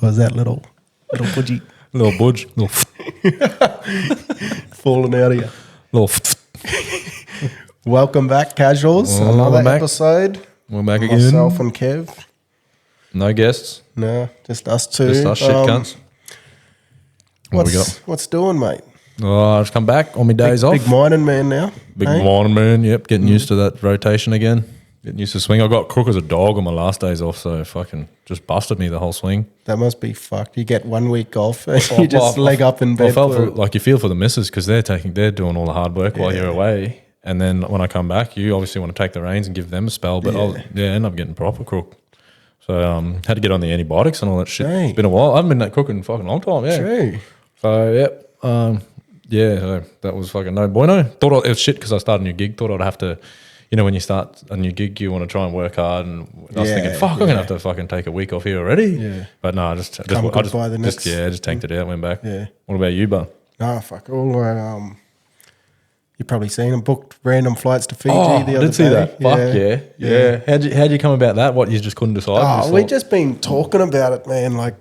was that little budgie Little budge. Little falling out of you. little Welcome back, casuals. Oh, Another we're back. episode. We're back again. Myself and Kev. No guests. No, just us two. Just us shit cunts. What we got? What's doing, mate? Oh, I just come back on my days off. Big mining man now. Big eh? morning, man. Yep, getting used to that rotation again. Getting used to swing. I got crook as a dog on my last days off, so fucking just busted me the whole swing. That must be fucked. You get 1 week off and you just leg up in bed. I felt like you feel for the missus because they're doing all the hard work while you're away. And then when I come back, you obviously want to take the reins and give them a spell, but I'll end up getting proper crook. So had to get on the antibiotics and all that shit. Hey. It's been a while. I haven't been that crook in a fucking long time. Yeah. True. So so that was fucking no bueno. Thought it was shit because I started a new gig. Thought I'd have to, when you start a new gig, you want to try and work hard. And I was thinking, fuck, I'm gonna have to fucking take a week off here already. Yeah. But no, I just tanked it out. Went back. Yeah. What about you, bud? Oh, fuck. All you've probably seen them. Booked random flights to Fiji the other day. I did see that. Fuck yeah. How'd you come about that? What, you just couldn't decide? We've just been talking about it, man. Like,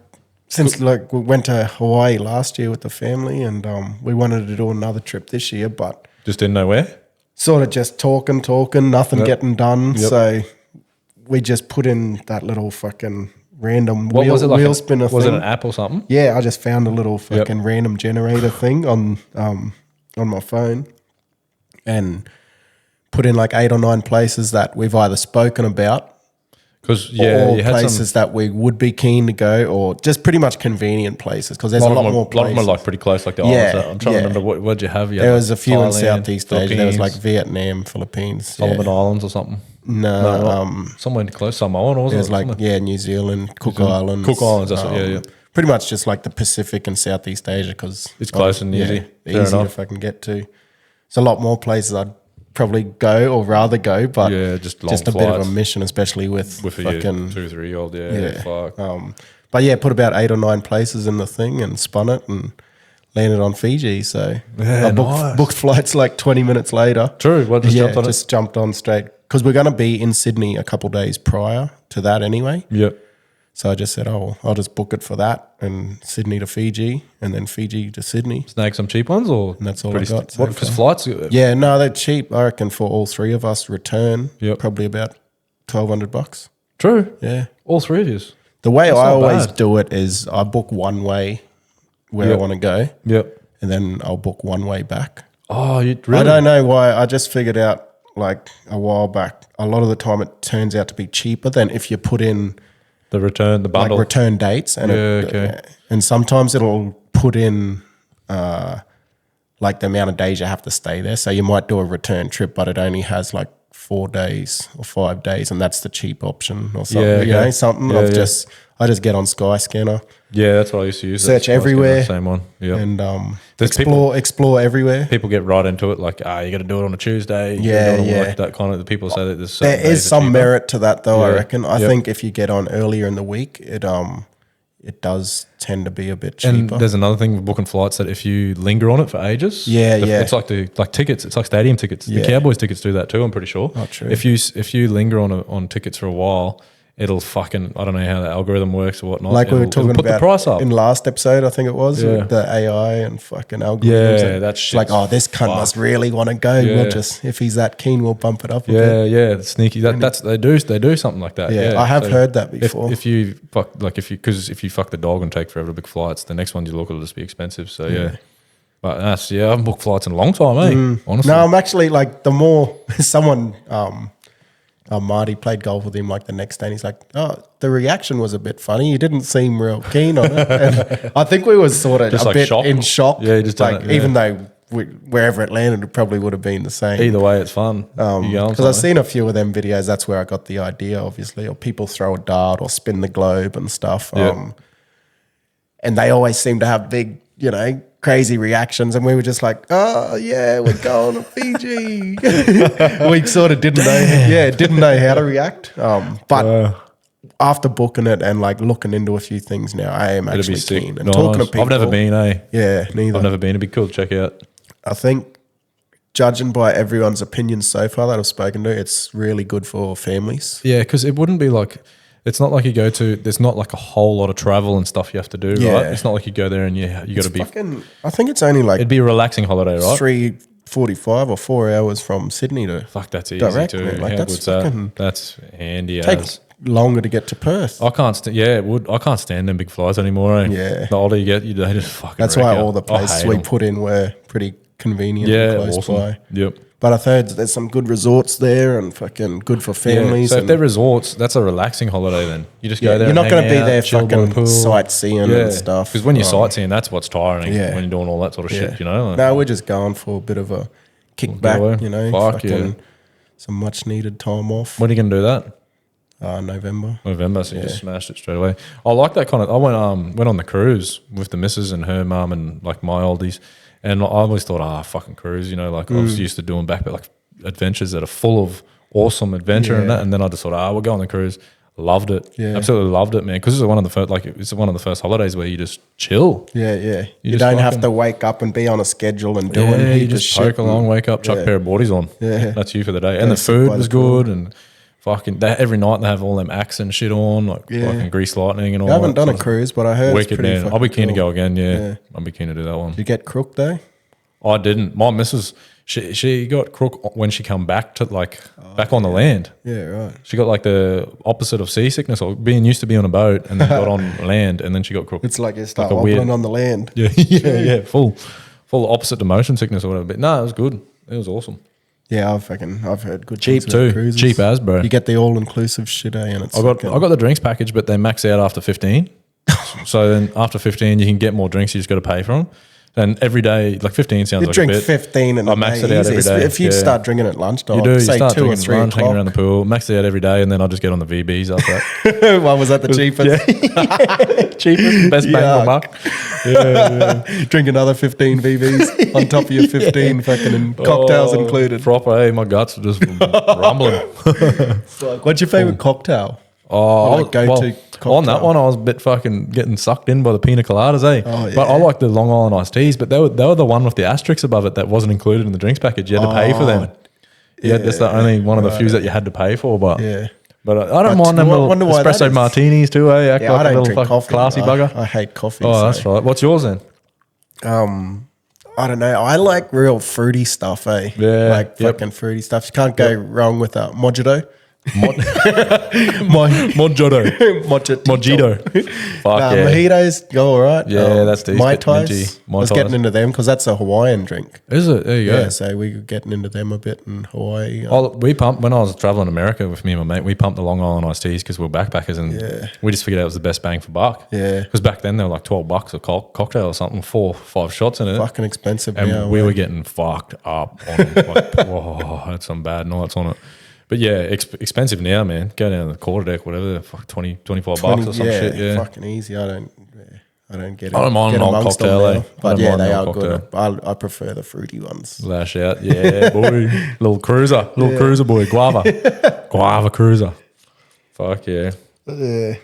since we went to Hawaii last year with the family and we wanted to do another trip this year, but just didn't know where? Sort of just talking, nothing getting done. Yep. So we just put in that little fucking random What was it, like wheel spinner thing. Was it an app or something? Yeah, I just found a little fucking random generator thing on my phone and put in like 8 or 9 places that we've either spoken about because or you had places that we would be keen to go, or just pretty much convenient places because there's a lot more places. A lot of them are like pretty close, like the islands. I'm trying to remember what you have. There was a few Thailand, in Southeast Asia. There was like Philippines, Vietnam, Philippines, Solomon Islands or something. No, somewhere close, Samoan or there's like New Zealand, Cook Islands. Cook Islands, that's what, pretty much just like the Pacific and Southeast Asia because it's close and easy. Easy to fucking get to. There's a lot more places I'd probably go or rather go, but just a bit of a mission, especially with fucking 2-3-year-old. Fuck. But put about 8 or 9 places in the thing and spun it and landed on Fiji. So I booked flights like 20 minutes later. True. Well, jumped on straight because we're going to be in Sydney a couple days prior to that anyway. Yep. So I just said, I'll just book it for that, and Sydney to Fiji, and then Fiji to Sydney. Snag some cheap ones, or and that's all I got. What, because flights? Yeah, no, they're cheap. I reckon for all 3 of us return, probably about $1,200. True. Yeah, all 3 of you. The way I always do it is I book one way where I want to go. Yep. And then I'll book one way back. Oh, you really? I don't know why. I just figured out like a while back. A lot of the time, it turns out to be cheaper than if you put in the bundle, like return dates, and and sometimes it'll put in like the amount of days you have to stay there. So you might do a return trip, but it only has like 4 days or 5 days, and that's the cheap option or something. I just get on Skyscanner. Yeah, that's what I used to use. Search everywhere, same one. Yeah, and explore everywhere. People get right into it, like you got to do it on a Tuesday. Like that kind of. The people say that there is some merit to that, though. I reckon. I think if you get on earlier in the week, it does tend to be a bit cheaper. And there's another thing with booking flights that if you linger on it for ages, it's like tickets. It's like stadium tickets. The Cowboys tickets do that too. I'm pretty sure. Oh, true. If you linger on tickets for a while, it'll fucking, I don't know how the algorithm works or whatnot. Like we were talking about the price up in last episode, I think it was, with the AI and fucking algorithms. Yeah, that's shit. Like, this cunt must really want to go. Yeah. We'll just, if he's that keen, we'll bump it up a bit. Yeah, it's sneaky. They do something like that. Yeah, I have heard that before. If you fuck the dog and take forever to book flights, the next one you look, it'll just be expensive. So yeah. But I haven't booked flights in a long time, honestly. No, I'm actually like the more someone Marty played golf with him like the next day, and he's like, the reaction was a bit funny. You didn't seem real keen on it. And I think we were sort of just a bit in shock. Yeah, just like even though wherever it landed, it probably would have been the same. Either way, it's fun. Because I've seen a few of them videos. That's where I got the idea, obviously, or people throw a dart or spin the globe and stuff. And they always seem to have big, crazy reactions, and we were just like, we're going to Fiji. We sort of didn't know how to react. But after booking it and like looking into a few things now, I am actually keen. And talking to people, I've never been, Yeah, neither. I've never been. It'd be cool to check out. I think, judging by everyone's opinions so far that I've spoken to, it's really good for families. Yeah, because it wouldn't be like it's not like you go to. There's not like a whole lot of travel and stuff you have to do, right? It's not like you go there and you got to be. I think it's only like It'd be a relaxing holiday, right? 3:45 or 4 hours from Sydney to. Fuck, that's easy direct, too. man. Like, How that's good's that? fucking- That's handy. Takes longer to get to Perth. I can't. It would. I can't stand them big flights anymore. Yeah. The older you get, they just fucking. That's wreck why you. all the I places hate we them. put in were pretty convenient Yeah, and close awesome. by. Yep. But I've heard there's some good resorts there and fucking good for families. So if and they're resorts, that's a relaxing holiday. Then you just go there. you're not going to be there fucking sightseeing and stuff. Because when you're sightseeing, that's what's tiring. Yeah. When you're doing all that sort of shit, you know. No, we're just going for a bit of a kickback, you know. Fuck fucking some much needed time off. When are you going to do that? November. So you just smashed it straight away. I like that kind of. I went on the cruise with the missus and her mum and like my oldies, and I always thought, fucking cruise, you know, like I was used to doing like adventures that are full of awesome adventure and that, and then I just thought, we'll go on the cruise. Loved it, absolutely loved it, man. Because it's one of the first holidays where you just chill. Yeah. You don't have to wake up and be on a schedule and doing. You just poke along, wake up, chuck a pair of boardies on. Yeah, that's you for the day. And the food was good and. Fucking every night they have all them acts and shit on, like fucking Grease Lightning and all. I haven't done a cruise, but I heard wicked, it's pretty man. I'll be keen to cool. go again. Yeah, I'll be keen to do that one. Did you get crook though? I didn't. My missus, she got crook when she come back to back on the land. Yeah, right. She got like the opposite of seasickness, or being used to be on a boat and then got on land and then she got crook. It's like you start wobbling on the land. Yeah, full opposite to motion sickness or whatever. But no, it was good. It was awesome. Yeah, I've heard good. Cheap too. Cruises. Cheap as, bro. You get the all inclusive shit, and it's. I got the drinks package, but they max out after 15. So then after 15, you can get more drinks. You just got to pay for them. And every day, like 15 sounds like drink a bit. 15 and I max it out every day. If you start drinking at lunchtime, you do. You say start 2 or drinking 3 lunch, hanging around o'clock. the pool, max it out every day, and then I'll just get on the VBs after that. Well, was that the cheapest? Cheapest, best bang for buck. Drink another 15 VBs on top of your 15 fucking cocktails included. Proper, my guts are just rumbling. What's your favorite cocktail? Go-to cocktail? On that one, I was a bit fucking getting sucked in by the pina coladas, But I like the Long Island iced teas, but they were the one with the asterisk above it that wasn't included in the drinks package. You had to pay for them. Yeah, that's the only one of the few that you had to pay for, but... Yeah. But I don't mind them little espresso martinis too, Act like I a don't little drink coffee. classy bugger. I hate coffee. Oh, that's right. What's yours then? I don't know. I like real fruity stuff, Yeah, like fucking fruity stuff. You can't go wrong with a mojito. Mojito. Fuck yeah. Mojitos go all right. Yeah, that's decent. Mai Tais. Minty. I was getting into them because that's a Hawaiian drink. Is it? There you go. Yeah, so we were getting into them a bit in Hawaii. We pumped when I was traveling America with me and my mate. We pumped the Long Island iced teas because we were backpackers, and we just figured out it was the best bang for buck. Yeah, because back then they were like $12 a cocktail or something, 4 or 5 shots in it. Fucking expensive, and we were getting fucked up on them. Like, whoa, I had some bad nights on it. But yeah, expensive now, man. Go down to the quarter deck, whatever, fuck $25 or some shit. Yeah, fucking easy. I don't get it. I don't mind an old cocktail, but yeah, they are good. I prefer the fruity ones. Lash out, yeah, boy. Little cruiser boy, guava cruiser. Fuck yeah.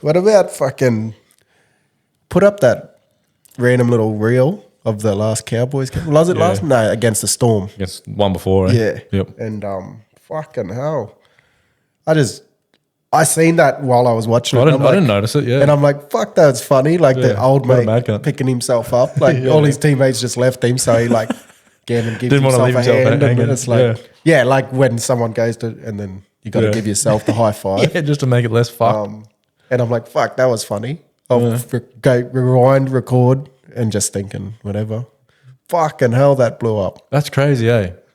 What about fucking put up that random little reel of the last Cowboys game? Was it last? No, against the Storm. Against one before. Yeah. Yep. And fucking hell, I seen that while I was watching it. I didn't notice it. Yeah. And I'm like, fuck, that's funny. Like the old what a mate mad cunt. picking himself up. Like all his teammates just left him, so he like gave Didn't want to leave himself hand. hanging. And it's like, like when someone goes to, and then you got to give yourself the high five. Yeah, just to make it less fucked. And I'm like, fuck, that was funny. I'll go rewind, record, and just thinking whatever. Fucking hell, that blew up. That's crazy,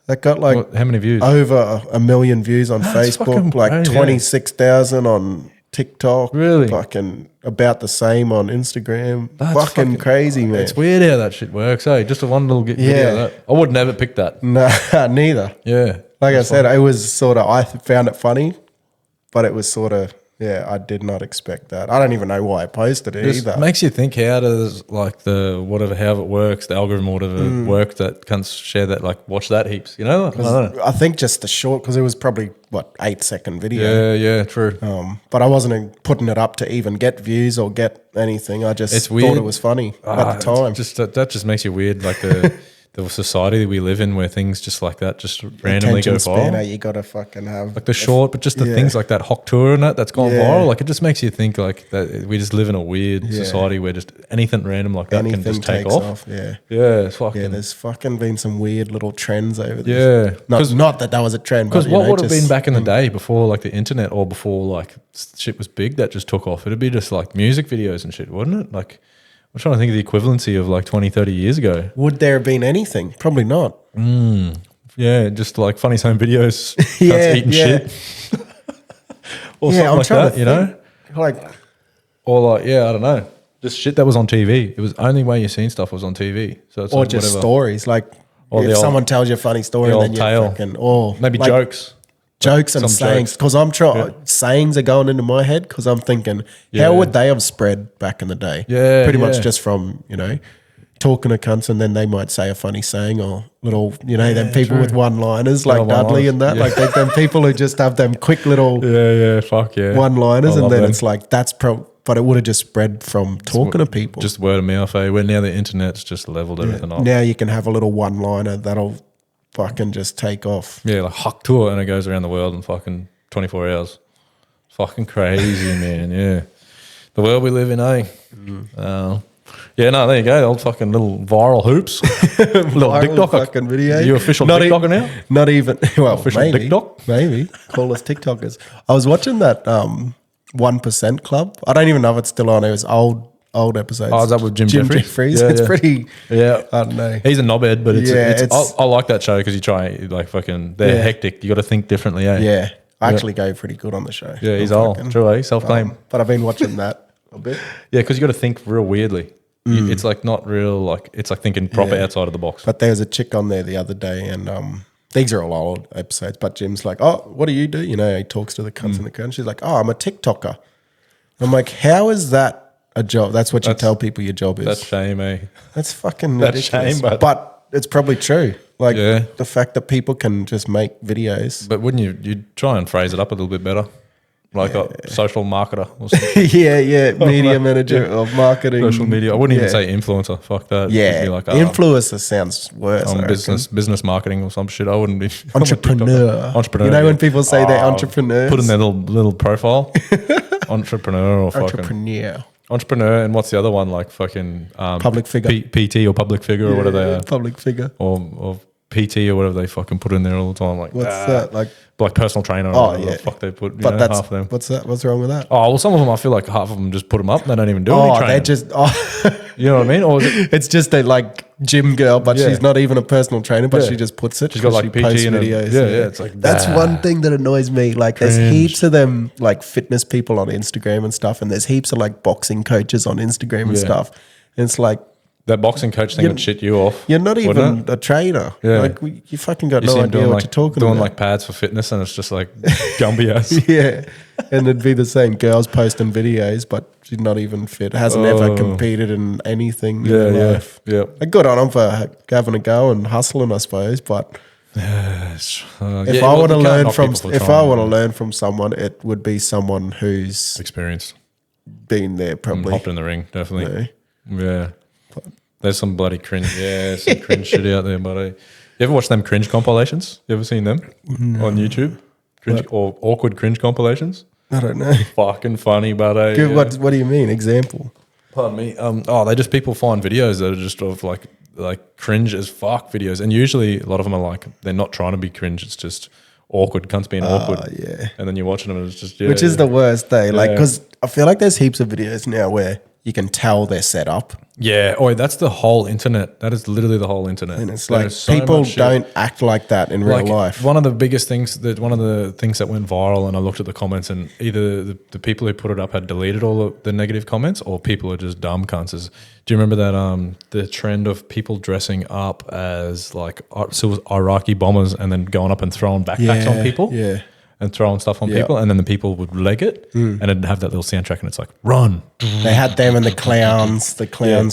That got like how many views? Over 1 million views on Facebook, like crazy, 26,000 on TikTok. Really? Fucking about the same on Instagram. That's fucking crazy, man. It's weird how that shit works, Just a one little video of that. I would never pick that. Nah, neither. Yeah. Like I said, it was sort of, I found it funny, but it was sort of, I did not expect that. I don't even know why I posted it either. Makes you think, how does like how it works, the algorithm or whatever works that can share that, like watch that heaps, you know? I don't know. I think just the short, because it was probably 8-second video. Yeah, true. But I wasn't putting it up to even get views or get anything. I just thought it was funny at the time. That just makes you weird, like the the society we live in where things just like that just randomly go Attention span, viral. you gotta fucking have Like the short, but just the things like that Hawk Tour and that's gone viral. Like it just makes you think like that we just live in a weird society where just anything random like that can just take off. Yeah. Yeah, it's fucking. Yeah, there's fucking been some weird little trends over this. Yeah. Not that was a trend. Because what would have been back in the day before like the internet or before like shit was big that just took off? It'd be just like music videos and shit, wouldn't it? Like I'm trying to think of the equivalency of like 20, 30 years ago. Would there have been anything? Probably not. Yeah, just like funny home videos, eating shit. Or something like that, you know? Like, or like, I don't know. Just shit that was on TV. It was the only way you seen stuff was on TV. So it's or like just whatever. Stories. Like Or if someone tells you a funny story and then you fucking, or maybe like, jokes. Jokes and some sayings. Because I'm trying, sayings are going into my head because I'm thinking, how would they have spread back in the day? Yeah. Pretty much just from, talking to cunts and then they might say a funny saying or little, them people with one-liners like Dudley and that. Like them people who just have them quick little one-liners and then it's like that's but it would have just spread from talking to people. Just word of mouth, where now the internet's just leveled everything up. Now you can have a little one-liner that'll fucking just take off. Yeah, like Hawk Tour and it goes around the world in fucking 24 hours. Fucking crazy, man, yeah. The world we live in, eh? There you go. Old fucking little viral hoops. Little TikTok fucking video. You official TikToker now? Not even. Well, official maybe. TikTok? Maybe. Call us TikTokers. I was watching that 1% Club. I don't even know if it's still on. It was old episodes. Oh, is that with Jim Jeffries? It's pretty. Yeah. I don't know. He's a knobhead, but I like that show because you try like fucking. They're hectic. You got to think differently, eh? Yeah. I actually go pretty good on the show. Yeah, he's old. True, eh? Self-claim. But I've been watching that a bit. Yeah, because you got to think real weirdly. It's like not real, like it's like thinking proper outside of the box. But there was a chick on there the other day, and these are all old episodes. But Jim's like, "Oh, what do you do?" He talks to the cunts in the crowd. She's like, "Oh, I'm a TikToker." I'm like, "How is that a job?" That's what you tell people your job is. That's shame, eh? That's fucking That's ridiculous. shame, but it's probably true. Like the fact that people can just make videos. But wouldn't you'd try and phrase it up a little bit better? Like a social marketer or something. Media manager of marketing. Social media. I wouldn't even say influencer. Fuck that. Yeah. Be like, influencer sounds worse. Business marketing or some shit. I wouldn't be. Entrepreneur. Entrepreneur. When people say they're entrepreneurs. Put in their little profile. Entrepreneur or fucking. Entrepreneur. And what's the other one? Like fucking. Public figure. PT or public figure or whatever they are. Public figure. Or PT or whatever they fucking put in there all the time. Like what's that? Like personal trainer or whatever the fuck they put. But that's half of them. What's that? What's wrong with that? Oh well, some of them I feel like half of them just put them up and they don't even do any training. They're just you know what I mean? Or it's just a like gym girl, but she's not even a personal trainer, but she just puts it. She's got like PT and videos. It's like that's one thing that annoys me. Like there's heaps of them like fitness people on Instagram and stuff, and there's heaps of like boxing coaches on Instagram and stuff. And it's like that boxing coach thing would shit you off. You're not even a trainer. Yeah. Like you fucking got no idea what you're talking about. Doing like pads for fitness and it's just like Gumby ass. Yeah. And it'd be the same. Girls posting videos, but she's not even fit. Hasn't ever competed in anything in her life. Yeah. Good on them for having a go and hustling, I suppose. But if I want to learn from someone, it would be someone who's experienced, been there, probably hopped in the ring, definitely. Yeah. There's some bloody cringe. Yeah, some cringe shit out there, buddy. You ever watch them cringe compilations? You ever seen them on YouTube? Cringe or awkward cringe compilations? I don't know. Fucking funny, buddy. What do you mean? Example? Pardon me. They just people find videos that are just of like cringe as fuck videos, and usually a lot of them are like they're not trying to be cringe. It's just awkward cunts being awkward. Yeah. And then you're watching them and it's just which is the worst day. Like because I feel like there's heaps of videos now where you can tell they're set up. Yeah. Oh, that's the whole internet. That is literally the whole internet. And it's like people don't act like that in real life. One of the biggest things one of the things that went viral, and I looked at the comments, and either the people who put it up had deleted all of the negative comments, or people are just dumb cunts. Do you remember that the trend of people dressing up as like Iraqi bombers and then going up and throwing backpacks on people? Yeah. And throwing stuff on people, and then the people would leg it, and it'd have that little soundtrack, and it's like, run. They had them and the clowns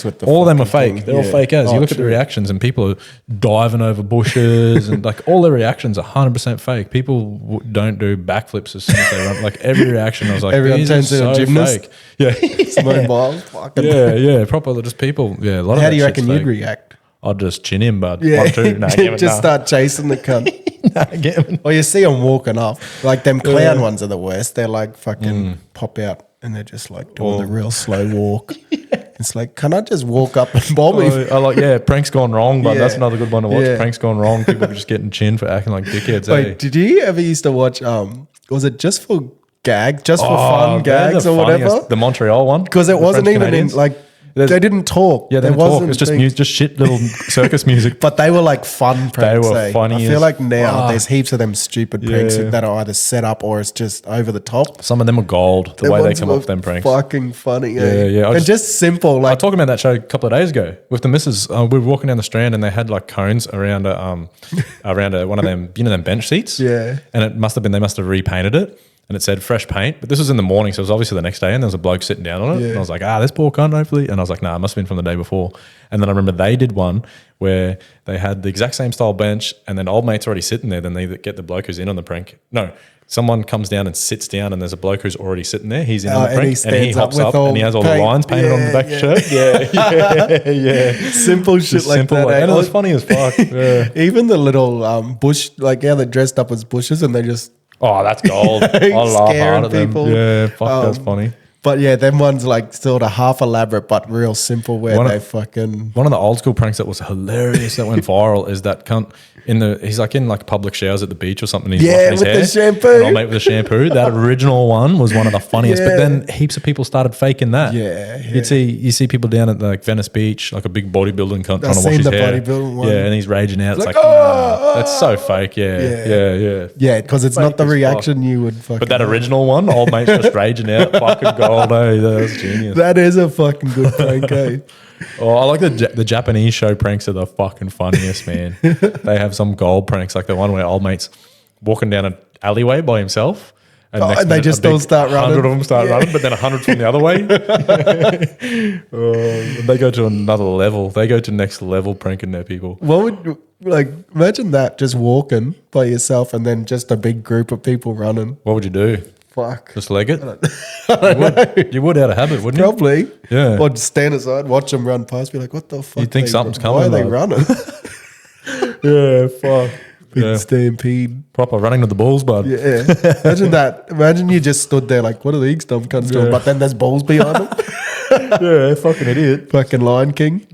with the all of them are fake. thing. They're all fake as. You look at the reactions, and people are diving over bushes, and like all their reactions are 100% fake. People don't do backflips as soon as they run. Like every reaction, I was like, everyone turns into a gymnast. Fake. Yeah, it's mobile. Yeah, proper. Just people. Yeah, a lot of. How do you reckon you'd react? I'd just chin him, bud. Yeah, 1, 2. Nah, give it, just nah. start chasing the cunt. Nah, give it. Or you see them walking off. Like them clown ones are the worst. They're like fucking pop out and they're just like doing the real slow walk. It's like, can I just walk up and bomb him? I like, prank's gone wrong, but Yeah. that's another good one to watch. Yeah. Prank's gone wrong. People are just getting chinned for acting like dickheads. Wait, eh? did you ever used to watch, was it just for gag, just for fun they're gags the or whatever? funniest. The Montreal one. Because it The wasn't French even Canadians. in, like, they didn't talk. Yeah, they There didn't talk. wasn't It's just thing- just shit little circus music. But they were like fun pranks. were eh? funny I feel as like now fuck. there's heaps of them stupid pranks Yeah. that are either set up or it's just over the top. Some of them are gold. The way they ones come were up with them pranks. Fucking funny. Yeah, eh? yeah. And just simple. I Like, was talking about that show a couple of days ago with the missus. We were walking down the Strand and they had like cones around one of them, them bench seats. Yeah. And they must have repainted it. And it said fresh paint, but this was in the morning, so it was obviously the next day. And there was a bloke sitting down on it, Yeah. and I was like, this poor cunt, hopefully. And I was like, nah, it must have been from the day before. And then I remember they did one where they had the exact same style bench, and then old mate's already sitting there. Then they get the bloke who's in on the prank. No, someone comes down and sits down, and there's a bloke who's already sitting there. He's in on the and he prank, and he stands up hops with up, all and he has all the paint. lines painted on the back of Yeah, the shirt. Yeah. simple shit Just like simple, that. like- eh? and it was funny as fuck. Yeah. Even the little bush, like how they're dressed up as bushes and they just Oh, that's gold. I laugh scaring hard at them. people. Yeah, fuck, that's funny. But yeah, them ones like sort of half elaborate but real simple where One of- they fucking One of the old school pranks that was hilarious that went viral is that cunt he's like in like public showers at the beach or something. He's Yeah, washing his with the hair, shampoo. And I'll make with the shampoo. That original one was one of the funniest. But Yeah. then heaps of people started faking that. Yeah, yeah. You see people down at like Venice Beach, like a big bodybuilding cunt trying to wash seen his the hair. bodybuilding one. Yeah, and he's raging out. It's like, like, "Oh, nah, that's so fake. Yeah. yeah, because it's not the Fake as reaction you would fucking. But that original one, old mate's just raging out, fucking gold. That's genius. that is a fucking good prank. Eh? Oh, I like the Japanese show pranks are the fucking funniest, man. They have some gold pranks, like the one where old mate's walking down an alleyway by himself. And Oh, next and they minute, just a all big start running. 100 of them start Yeah. running, but then 100 from the other way. And they go to another level. They go to next level pranking their people. What would like imagine that just walking by yourself and then just a big group of people running? What would you do? Fuck. Just leg it? You would out of habit, wouldn't you? Probably. Yeah. Or just stand aside, watch them run past, be like, what the fuck? You'd think they- something's Why are coming, they like- running? Yeah, fuck. Big Yeah. stampede. Proper running to the balls, bud. Yeah. Imagine that. Imagine you just stood there like, what are these dumb cunts doing? Yeah. But then there's balls behind them. Yeah, fucking idiot. Fucking Lion King.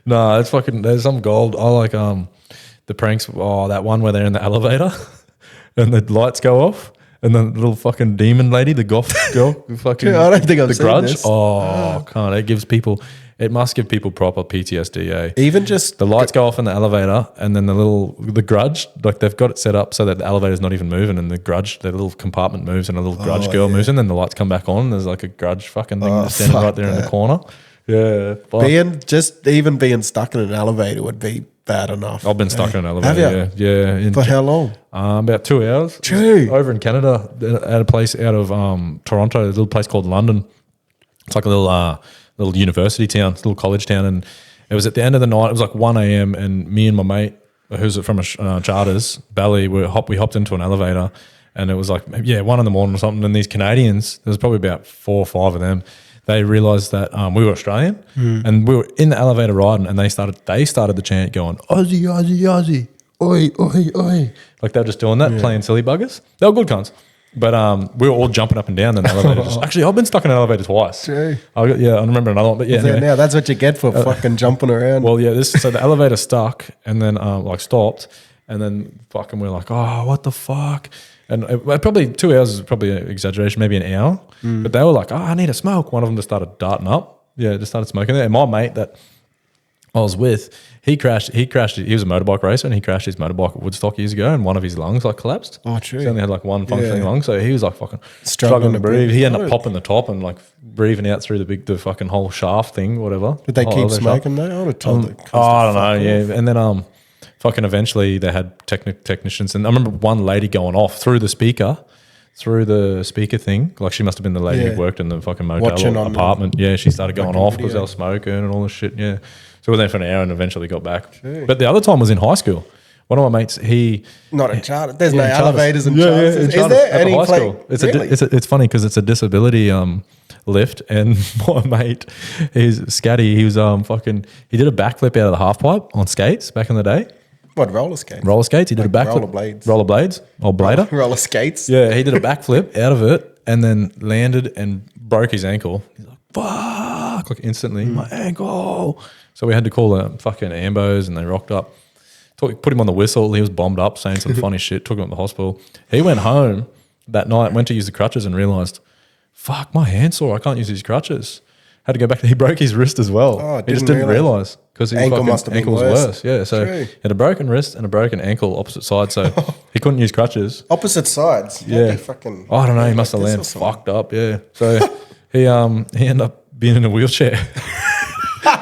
No, it's fucking. There's some gold. I like the pranks. Oh, that one where they're in the elevator and the lights go off, and the little fucking demon lady, the goth girl, the fucking. Yeah, I don't think I've the seen Grudge. this. Oh, can't. It gives people. It must give people proper PTSD. Eh? Even just The lights go off in the elevator, and then the Grudge, like they've got it set up so that the elevator's not even moving, and the Grudge, the little compartment moves, and a little Grudge girl moves, and then the lights come back on. And there's like a Grudge fucking thing just standing fuck right there in the that. corner. Yeah, fuck. being stuck in an elevator would be bad enough. I've been stuck in an Have elevator. you? Yeah, in For how long? about 2 hours. True. Over in Canada, at a place out of Toronto, a little place called London. It's like a little university town, it's a little college town, and it was at the end of the night. It was like 1 a.m. and me and my mate, who's from a charters, Bally, we hopped into an elevator, and it was like 1 in the morning or something. And these Canadians, there was probably about 4 or 5 of them. They realised that we were Australian, and we were in the elevator riding, and they started the chant going, Aussie, Aussie, Aussie, oi, oi, oi. Like they were just doing that, playing silly buggers. They were good cunts. But we were all jumping up and down in the elevator. Actually, I've been stuck in an elevator twice. True. I remember another one. But yeah, anyway. Now that's what you get for fucking jumping around. Well, yeah, so the elevator stuck and then stopped, and then fucking we're like, oh, what the fuck? And probably 2 hours is probably an exaggeration, maybe an hour. But they were like, oh, I need a smoke. One of them just started darting up. Yeah, just started smoking there. And my mate that I was with, he crashed. He was a motorbike racer, and he crashed his motorbike at Woodstock years ago, and one of his lungs like collapsed. Oh, true. So he only had like one functioning Yeah. lung, so he was like fucking Struggling struggling to to breathe. breathe. He ended up popping the top and like breathing out through the fucking whole shaft thing, whatever. Did they Whole keep elevator shaft. smoking though? I would have told them. Oh, I don't know. Yeah, and then fucking eventually they had technicians, and I remember one lady going off through the speaker thing. Like she must have been the lady Yeah. who worked in the fucking motel Watching or on the apartment. Yeah, she started going fucking off because video. they were smoking and all this shit. Yeah, so we were there for an hour and eventually got back. But the other time was in high school. One of my mates, Not in charter. There's no in charters. elevators in Yeah, charters. in Is charters there at the any high place? school. Really? It's funny because it's a disability lift, and my mate, he's Scatty. He was he did a backflip out of the half pipe on skates back in the day. What, roller skates? Roller skates. He did Like a backflip. rollerblades. Rollerblades. Or blader. Roller skates. Yeah, he did a backflip out of it and then landed and broke his ankle. He's like, fuck, like instantly, my ankle. So we had to call the fucking ambos and they rocked up. Put him on the whistle. He was bombed up saying some funny shit. Took him to the hospital. He went home that night, went to use the crutches and realised, fuck, my hand's sore. I can't use these crutches. Had to go back. He broke his wrist as well. Oh, he just didn't realise because his ankle fucking must have been ankle was worse. Yeah, so True. he had a broken wrist and a broken ankle opposite side, so he couldn't use crutches. Opposite sides. Yeah. Fucking, I don't know. He must have this landed or something. fucked up. Yeah. So he ended up being in a wheelchair.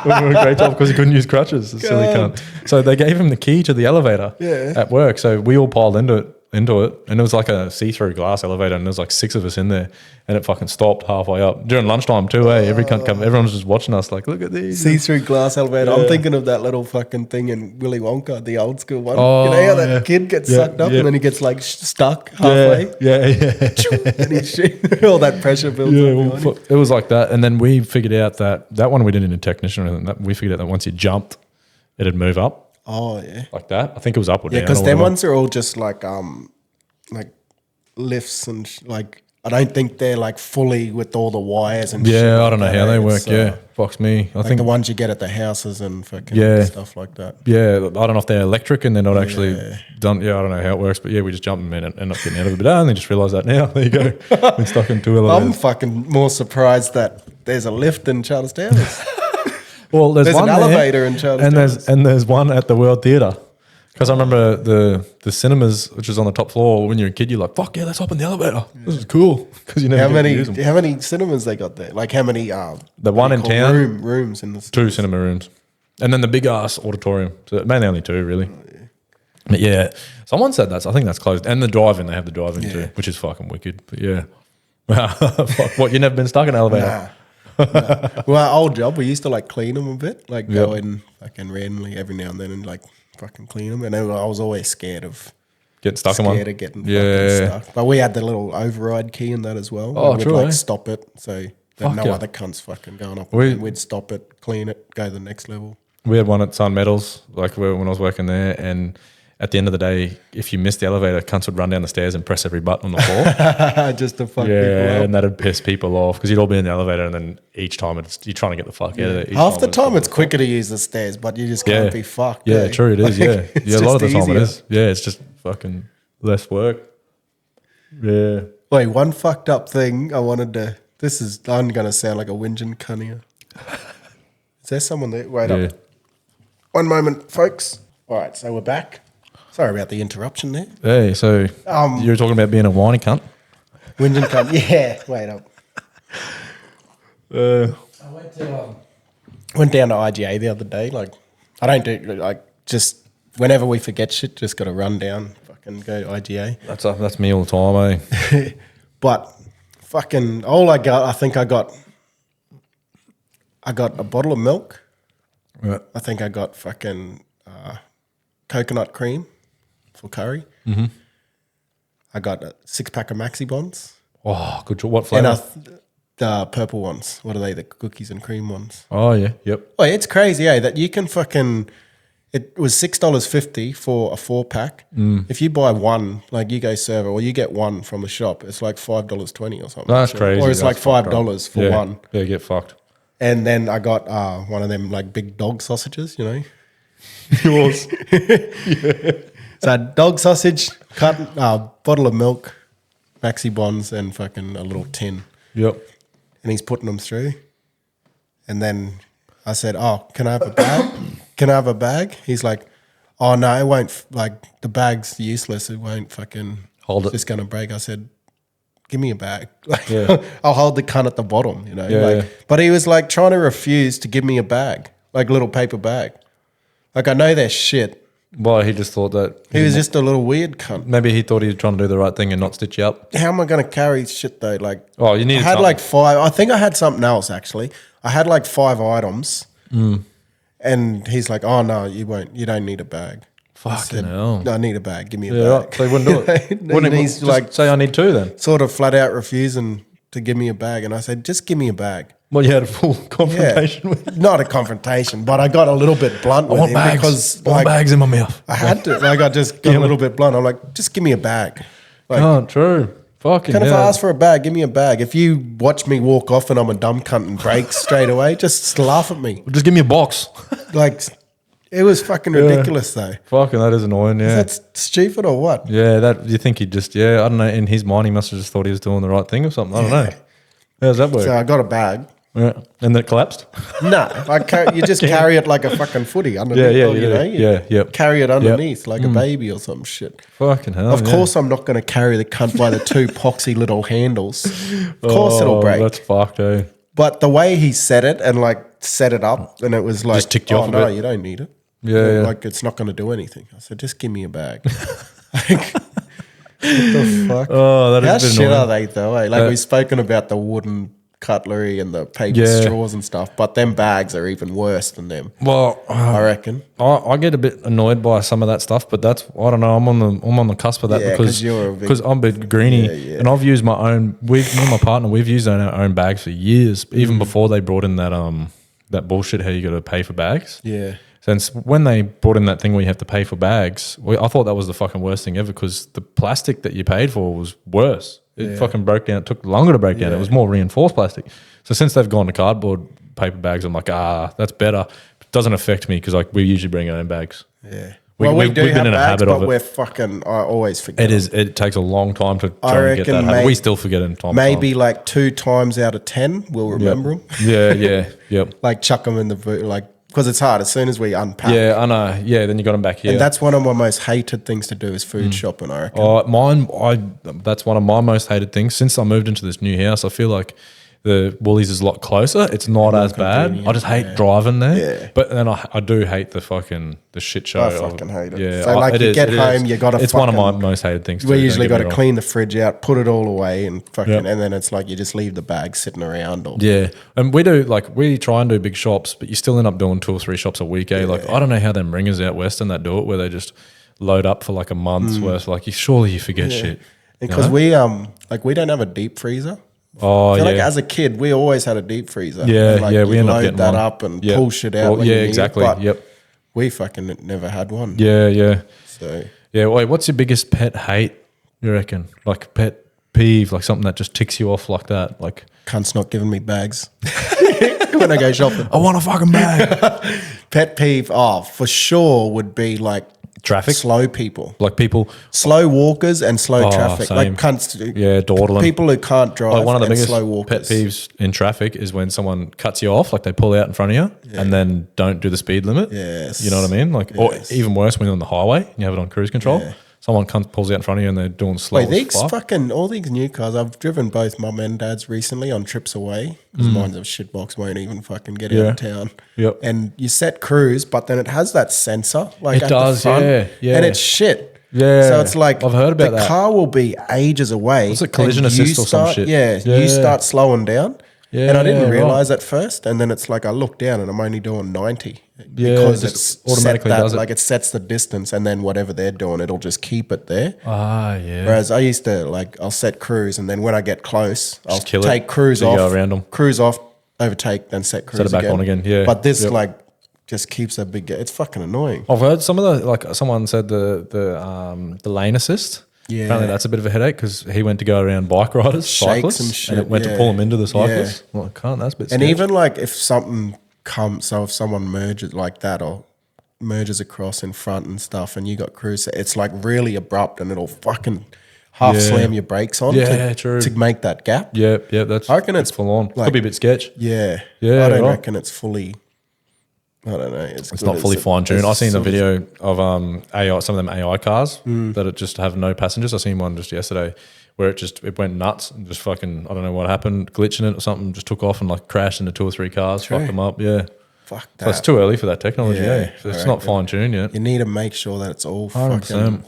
Doing a great job because he couldn't use crutches. Silly cunt. So they gave him the key to the elevator at work. So we all piled into it, and it was like a see-through glass elevator, and there was like 6 of us in there, and it fucking stopped halfway up during lunchtime too. Every cunt come, everyone was just watching us like, look at these See-through glass elevator. I'm thinking of that little fucking thing in Willy Wonka, the old school one. You know how that kid gets sucked up and then he gets like stuck halfway? Yeah. And he's shit. All that pressure builds up. Well, it was like that, and then we figured out that one we didn't need a technician or anything. We figured out that once you jumped, it'd move up. Oh, yeah. Like that. I think it was up or down. Yeah, because them ones are all just like lifts and like, I don't think they're like fully with all the wires and shit. Yeah, I don't know like how that. they work. It's, Yeah, fucks me. I like think the ones you get at the houses and fucking stuff like that. Yeah, I don't know if they're electric and they're not actually done. Yeah, I don't know how it works, but yeah, we just jumped in and end up getting out of it. But and they just realised that now. There you go. Been stuck in 2 elevators. I'm fucking more surprised that there's a lift in Charles Towers. Well, there's one an there, elevator in Charles Towers. and there's one at the World Theatre. Because I remember the cinemas, which was on the top floor. When you're a kid, you're like, "Fuck yeah, let's hop in the elevator. This is cool." Because you never How get to use them. many cinemas they got there? Like how many? The one in town, rooms in the 2 cinema rooms, and then the big ass auditorium. So mainly only 2, really. But yeah, someone said that. So I think that's closed. And the drive-in, they have the drive-in too, which is fucking wicked. But yeah, fuck, what, you never been stuck in an elevator? Nah. Well, our old job, we used to like clean them a bit, like go in fucking randomly every now and then and like fucking clean them. And then I was always scared of Getting stuck in one. Scared of getting fucking stuck. But we had the little override key in that as well. Oh, we'd true, like eh? stop it so that no other cunts fucking going up. We'd stop it, clean it, go to the next level. We had one at Sun Metals, like when I was working there, and at the end of the day, if you missed the elevator, cunts would run down the stairs and press every button on the floor. Just to fuck people up. and that'd piss people off because you'd all be in the elevator, and then each time you're trying to get the fuck out of it. Half the time it's quicker to use the stairs, but you just can't be fucked. Yeah, eh? true, it is. Yeah, It's a lot of the just time it easier. is. Yeah, it's just fucking less work. Yeah. Wait, one fucked up thing I wanted to. I'm going to sound like a whinging cunt here. Is there someone there? Wait up. One moment, folks. All right, so we're back. Sorry about the interruption there. Hey, so you were talking about being a whiny cunt? Whinging cunt. Yeah, wait up. I Went down to IGA the other day. Like, I don't do, like, just whenever we forget shit, just got to run down, fucking go IGA. That's me all the time, eh? But fucking all I got, I think I got a bottle of milk. Yeah. I think I got fucking coconut cream for curry. Mm-hmm. I got a 6-pack of Maxi Bonds. Oh, good job. What And flavour? the purple ones. What are they? The cookies and cream ones. Oh, yeah. Yep. Oh, it's crazy, that you can fucking... It was $6.50 for a 4-pack. If you buy one, like you go serve it, or you get one from the shop, it's like $5.20 or something. That's crazy. Or it's That's like fucked up. $5 for one. Yeah, get fucked. And then I got one of them like big dog sausages, you know. Yours. So dog sausage, bottle of milk, Maxi Bonds, and fucking a little tin. Yep. And he's putting them through. And then I said, "Oh, can I have a bag? Can I have a bag?" He's like, "Oh no, it won't. Like the bag's useless. It won't fucking Hold it. It's just gonna break." I said, "Give me a bag. Like, Yeah. I'll hold the cunt at the bottom, you know." Yeah, like, yeah. But he was like trying to refuse to give me a bag, like a little paper bag. Like I know they're shit. Well, he just thought that... He was just a little weird cunt. Maybe he thought he was trying to do the right thing and not stitch you up. How am I going to carry shit though? Like, Oh, you need I had like 5. I think I had something else actually. I had like 5 items, and he's like, "Oh no, you won't. You don't need a bag." I Fucking said, hell. "I need a bag. Give me a Yeah, bag." right. So he wouldn't do it. And Wouldn't he he's just like say, I need 2 then? sort of flat out refusing to give me a bag, and I said, just give me a bag. Well, you had a full confrontation with him. Not a confrontation, but I got a little bit blunt with him because I want bags in my mouth. I had to. Like I just got a little bit blunt. I'm like, just give me a bag. Like, Oh, true. Fucking if I ask for a bag, give me a bag. If you watch me walk off and I'm a dumb cunt and break straight away, just laugh at me. Just give me a box. Like, it was fucking ridiculous though. Fucking, that is annoying, yeah. Is that stupid or what? Yeah, that you think he just, I don't know, in his mind he must have just thought he was doing the right thing or something. I don't know. How's that work? So I got a bag. Yeah. And then it collapsed? No, you just carry it like a fucking footy underneath. You carry it underneath like a baby or some shit. Fucking hell. Of course I'm not going to carry the cunt by the two poxy little handles. Of course it'll break. That's fucked, eh? But the way he said it and like set it up, and it was like, just ticked you off a bit. You don't need it. Yeah. Like it's not going to do anything. I said, just give me a bag. Like, what the fuck? Oh, that is How a bit shit annoying. are they though? Eh? Like we've spoken about the wooden cutlery and the paper straws and stuff, but them bags are even worse than them. Well, I reckon. I get a bit annoyed by some of that stuff, but that's, I don't know, I'm on the cusp of that because I'm a bit greeny and I've used my own. Me and my partner, we've used our own bags for years, even before they brought in that bullshit how you got to pay for bags. Yeah. Since when they brought in that thing where you have to pay for bags, I thought that was the fucking worst thing ever because the plastic that you paid for was worse. It fucking broke down. It took longer to break down. It was more reinforced plastic. So since they've gone to cardboard paper bags, I'm like, that's better. It doesn't affect me because like we usually bring our own bags. Yeah. We've been in a habit of it. We're fucking. I always forget. It takes a long time to try and get that habit. We still forget it in time. Maybe like 2 times out of 10 we'll remember them. Yep. Like chuck them in the boot, like. Because it's hard as soon as we unpack. Yeah, I know. Yeah, then you got them back here. And that's one of my most hated things to do is food shopping, I reckon. That's one of my most hated things. Since I moved into this new house, I feel like the Woolies is a lot closer. It's not as bad. I just hate driving there. Yeah. But then I do hate the shit show. I fucking hate it. Yeah. So like you get home, you got to It's one of my most hated things. We usually got to clean the fridge out, put it all away and fucking, and then it's like you just leave the bag sitting around. And we try and do big shops, but you still end up doing 2 or 3 shops a week, eh? Like I don't know how them ringers out western that do it where they just load up for like a month's worth. Like surely you forget shit. Because we don't have a deep freezer. Oh, like as a kid, we always had a deep freezer. Yeah, and we end up getting that one. up and pull shit out. When you need exactly. It, yep. We fucking never had one. Yeah. So wait, what's your biggest pet hate? You reckon? Like pet peeve, like something that just ticks you off like that, like cunt's not giving me bags when I go shopping. I want a fucking bag. Pet peeve, for sure would be like traffic, slow people, like people, slow walkers and slow traffic, same. like cunts. Dawdling. People who can't drive. Like one of the biggest slow walkers. pet peeves in traffic is when someone cuts you off, like they pull out in front of you and then don't do the speed limit. Yes, you know what I mean. Like, or even worse when you're on the highway and you have it on cruise control. Yeah. Someone pulls out in front of you and they're doing slow. Wait, all these new cars. I've driven both mum and dad's recently on trips away because mine's a shitbox, won't even fucking get out of town. Yep. And you set cruise, but then it has that sensor like it does, the front, and it's shit. Yeah. So it's like I've heard about the car will be ages away. It's a collision assist or some shit. You start slowing down. Yeah, and I didn't realize at first, and then it's like I look down and I'm only doing 90 because it's automatically does it. Like it sets the distance, and then whatever they're doing, it'll just keep it there. Whereas I used to I'll set cruise, and then when I get close, I'll take cruise off, go around them. Cruise off, overtake, then set cruise set it back on again. Yeah, but this just keeps a big. It's fucking annoying. I've heard some of the someone said the lane assist. Yeah. Apparently that's a bit of a headache because he went to go around bike riders, cyclists, and shit, and it went to pull him into the cyclists. Yeah. Well, that's a bit sketchy. And even like if something comes, so if someone merges like that or merges across in front and stuff and you got cruise, it's like really abrupt and it'll fucking half slam your brakes on to make that gap. Yeah, that's I reckon it's full on. Like, could be a bit sketch. Yeah. I don't reckon it's fully... I don't know. It's not fully fine tuned. I've seen the video of AI, some of them AI cars that it just have no passengers. I seen one just yesterday where it went nuts and just fucking, I don't know what happened, glitching it or something, just took off and like crashed into 2 or 3 cars, fucked them up. Yeah. Fuck that. So it's too early for that technology. It's not fine tuned yet. You need to make sure that it's all 100%. fucking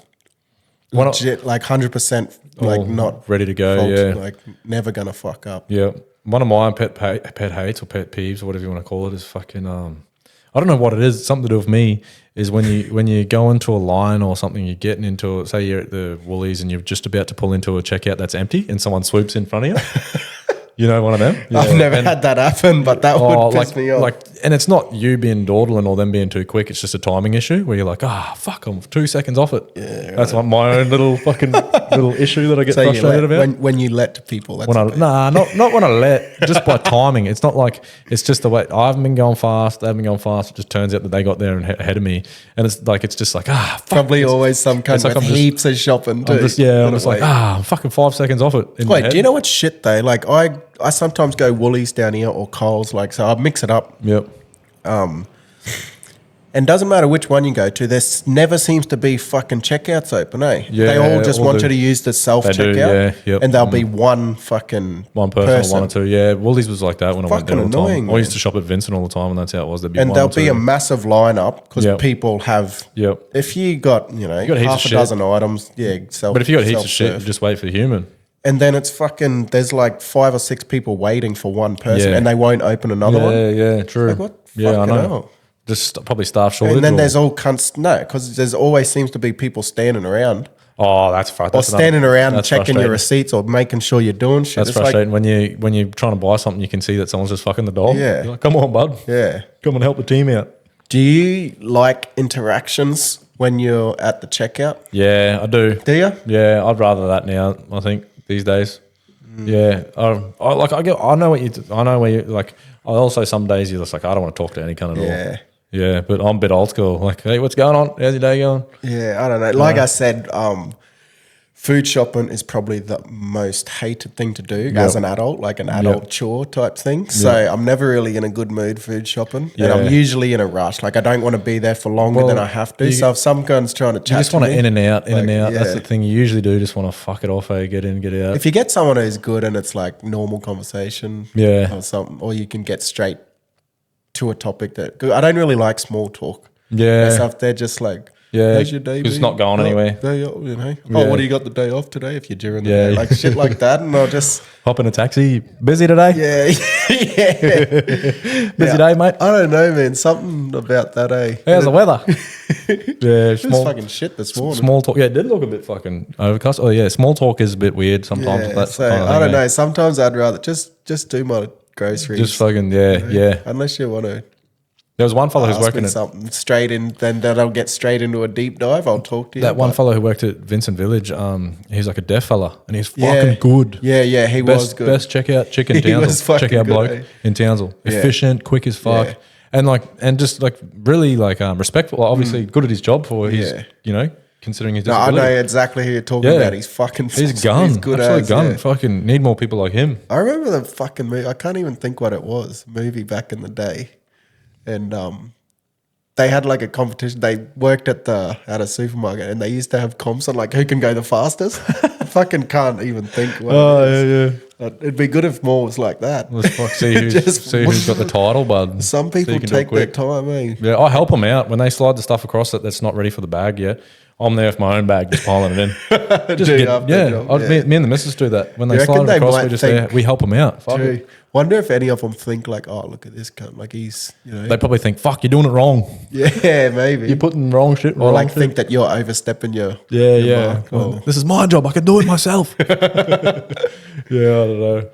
legit, like 100%, like not ready to go. Like never gonna fuck up. Yeah. One of my pet hates or pet peeves or whatever you want to call it is fucking I don't know what it is. It's something to do with me is when you go into a line or something, you're getting into, say you're at the Woolies and you're just about to pull into a checkout that's empty and someone swoops in front of you. You know, one of them. Yeah. I've never had that happen, but that would piss me off. And it's not you being dawdling or them being too quick. It's just a timing issue where you're like, fuck, I'm 2 seconds off it. Yeah, right. That's like my own little fucking little issue that I get frustrated about. When you let people, that's not when I let, just by timing. It's not like, it's just the way, I haven't been going fast, they haven't been going fast. It just turns out that they got there and ahead of me. And it's like, it's just like, fuck. Probably always some kind of heaps of shopping too. I'm just like, I'm fucking 5 seconds off it. Wait, do you know what's shit though? Like I sometimes go Woolies down here or Coles, like, so I mix it up. Yep. And doesn't matter which one you go to, there never seems to be fucking checkouts open, eh? Yeah, they all just want you to use the self-checkout. And there'll be one person or one or two. Yeah, Woolies was like that when I went there all the time. I used to man. shop at Vincent all the time, and that's how it was. There'd be and one there'll or two. be a massive lineup because people have. Yep. If you got half a dozen items, But if you got heaps of shit, you just wait for the human. And then it's fucking, there's like 5 or 6 people waiting for one person and they won't open another one. Yeah, true. Like, what? Yeah, I know. Hell? Just probably staff shortage. And then there's all cunts, because there's always seems to be people standing around. Oh, that's frustrating. Or standing around and checking your receipts or making sure you're doing shit. That's frustrating. When you're trying to buy something, you can see that someone's just fucking the dog. Yeah. You're like, come on, bud. Yeah. Come and help the team out. Do you like interactions when you're at the checkout? Yeah, I do. Do you? Yeah, I'd rather that now, I think, these days. Yeah, I know what I know where you like. I also some days you're just like, I don't want to talk to any cunt at all. Yeah, but I'm a bit old school. Like, hey, what's going on? How's your day going? Yeah, I don't know. Like I said, food shopping is probably the most hated thing to do as an adult, like an adult chore type thing. So I'm never really in a good mood food shopping. And I'm usually in a rush. Like I don't want to be there for longer than I have to. So if some gun's trying to chat, you just want to in and out. Yeah. That's the thing you usually do. Just want to fuck it off, get in, get out. If you get someone who's good and it's like normal conversation or something, or you can get straight to a topic that, I don't really like small talk. Yeah. Stuff, they're just like, how's your day? It's not going anywhere. Day off, what do you got the day off today if you're during the day? Like shit like that. And I'll just hop in a taxi. Busy today? Busy day, mate? I don't know, man. Something about that, eh? How's the weather? It was fucking shit this morning. Small talk. Yeah, it did look a bit fucking overcast. Oh, yeah. Small talk is a bit weird sometimes. Yeah, so I don't know. Sometimes I'd rather just do my groceries. Just fucking, yeah. Unless you want to. There was one fellow who's working at something straight in, then I'll get straight into a deep dive. I'll talk to you. That one fellow who worked at Vincent Village, he's like a deaf fella, and he's fucking good. Yeah, he was good. Best checkout chick in Townsville. Checkout bloke in Townsville. Efficient, quick as fuck, and just like really like respectful. Like, obviously good at his job for his considering his disability. I know exactly who you're talking about. He's fucking. He's gun. He's good as gun. Yeah. Fucking need more people like him. I remember the fucking movie. I can't even think what it was. Movie back in the day. And they had like a competition. They worked at a supermarket, and they used to have comps on like who can go the fastest. I fucking can't even think what it is. Yeah. It'd be good if more was like that. Let's see who's got the title, bud. Some people take their time, eh? Yeah, I help them out when they slide the stuff across that's not ready for the bag yet. I'm there with my own bag, just piling it in. Me and the missus do that. When they slide it across, we help them out. Fuck. Wonder if any of them think like, oh, look at this cunt. Like he's, They probably think, fuck, you're doing it wrong. Yeah, maybe. You're putting wrong shit. Or like think that you're overstepping your mark. Well, this is my job. I can do it myself. I don't know.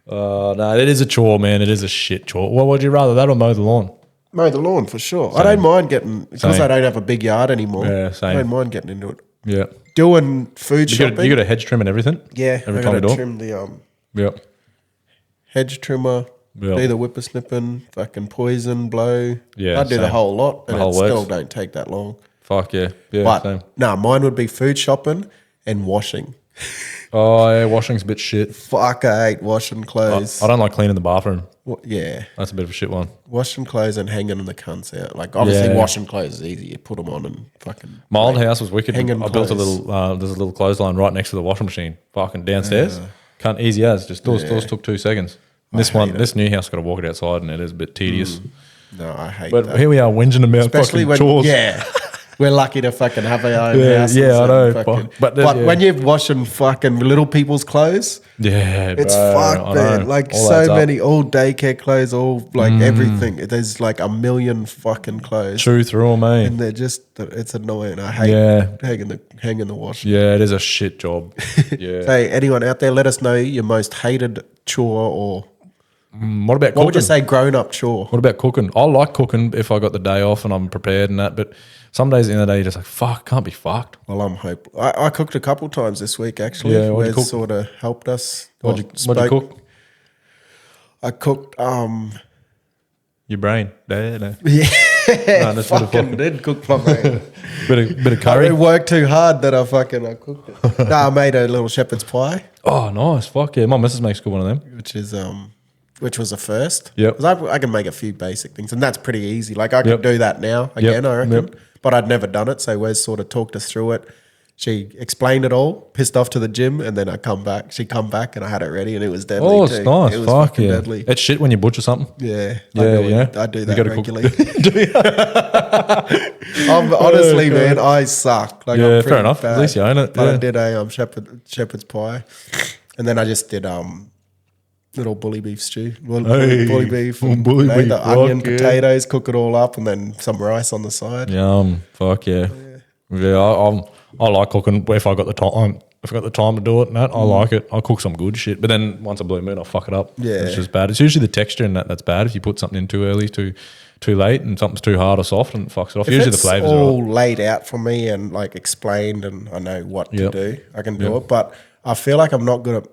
No, it is a chore, man. It is a shit chore. Well, would you rather that or mow the lawn? Mow the lawn for sure. Same. I don't mind getting, because I don't have a big yard anymore. Yeah, same. I don't mind getting into it. Yeah. Doing food shopping. You got a hedge trim and everything? Yeah. Every time you do trim the hedge trimmer, do the whippersnipping, fucking poison, blow. Yeah, I do the whole lot, and it still don't take that long. Fuck yeah. Yeah, but same. No, mine would be food shopping and washing. Oh, yeah, washing's a bit shit. Fuck, I hate washing clothes. I don't like cleaning the bathroom. Yeah. That's a bit of a shit one. Washing clothes and hanging the cunts out. Like, obviously, washing clothes is easy. You put them on and fucking... My old house was wicked. Hanging I built a little... there's a little clothesline right next to the washing machine. Fucking downstairs. Can't easy as. Just doors took 2 seconds. This new house got to walk it outside, and it is a bit tedious. No, I hate but that. Here we are whinging about Especially fucking chores. Yeah. We're lucky to fucking have our own Yeah, houses. yeah, I know. Fucking, But when you're washing fucking little people's clothes, yeah, it's bro, fucked, I man. know. Like All adds so up. many, all daycare clothes, all like everything. There's like a million fucking clothes. Chew through them, eh? And they're just, it's annoying. I hate hanging the wash. Yeah, it is a shit job. Yeah. So anyone out there, let us know your most hated chore, or What about what cooking? would you say grown up chore? What about cooking? I like cooking if I got the day off and I'm prepared and that, but some days in the day you're just like, fuck, can't be fucked. Well, I'm hopeful. I cooked a couple times this week actually. Yeah, what'd you Wes cook? sort of helped us. What'd you cook? I cooked Your brain. No. yeah, No, that's fucking did cook my brain. bit of I curry. worked too hard that I cooked it. No, I made a little shepherd's pie, Oh, nice. Fuck yeah. My missus makes a good one of them. which was a first. Yep. 'Cause I can make a few basic things, and that's pretty easy. Like I could do that now again, I reckon. Yep. But I'd never done it, so Wes sort of talked us through it. She explained it all, pissed off to the gym, and then She'd come back, and I had it ready, and it was deadly. Oh, it's too. nice. It was Fuck fucking yeah. deadly. It's shit when you butcher something. Yeah, Yeah. I do You that gotta cook. regularly. Honestly, man, I suck. Like, Yeah, I'm fair pretty enough. At bad. least you own it, But I yeah. did a shepherd's pie, and then I just did little bully beef stew. Bully beef, and, bully beef, the onion, fuck yeah. potatoes, cook it all up, and then some rice on the side. Yum. Fuck yeah. Yeah, I like cooking if I got the time. If I got the time to do it and that, I like it. I'll cook some good shit. But then once I blue moon, I'll fuck it up. Yeah. It's just bad. It's usually the texture and that's bad. If you put something in too early, too late, and something's too hard or soft, and it fucks it off. If Usually it's the flavors all are right. laid out for me and like explained, and I know what to Yep. do, I can do Yep. it. But I feel like I'm not good at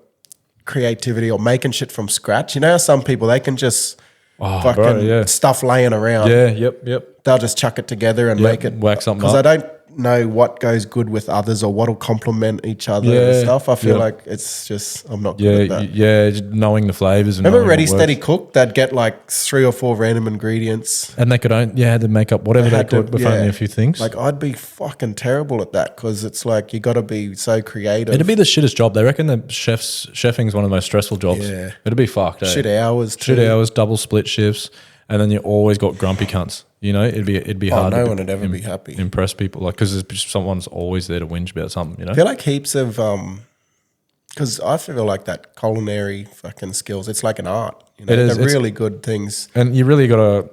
creativity or making shit from scratch. You know, how some people, they can just fucking bro, yeah. stuff laying around. Yeah, yep. They'll just chuck it together and Yep, make it whack something because I up. don't know what goes good with others or what'll complement each other and Yeah, stuff. I feel yeah. like it's just I'm not good at that. Yeah, just knowing the flavors. And Remember knowing Ready what Steady works. Cook? They'd get like 3 or 4 random ingredients. And they could had to make up whatever they Had to- could with yeah. only a few things. Like I'd be fucking terrible at that because it's like you got to be so creative. It'd be the shittest job. They reckon that chefing's one of the most stressful jobs. Yeah. It'd be fucked. Eh? shit hours. Shit too. hours, double split shifts, and then you always got grumpy cunts. You know, it'd be hard. no to one would ever be happy. Impress people, like because someone's always there to whinge about something. You know. I feel like heaps of because I feel like that culinary fucking skills. It's like an art. You know, It is. They're It's- really good things. And you really got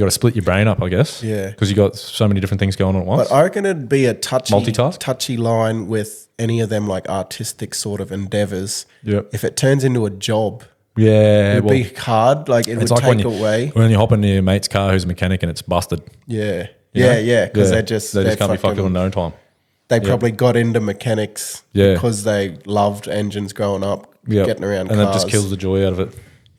to split your brain up, I guess. Yeah. Because you got so many different things going on at once. But I reckon it'd be a Multitask? touchy line with any of them like artistic sort of endeavors. Yep. If it turns into a job, yeah. it'd be hard. Like it would it's like take away. when you hop into your mate's car who's a mechanic and it's busted. Yeah. you know? Yeah. Because they they just they're can't be fucked fucking- in no time. They probably got into mechanics Yeah. because they loved engines growing up, Yeah. getting around and cars. that just kills the joy out of it.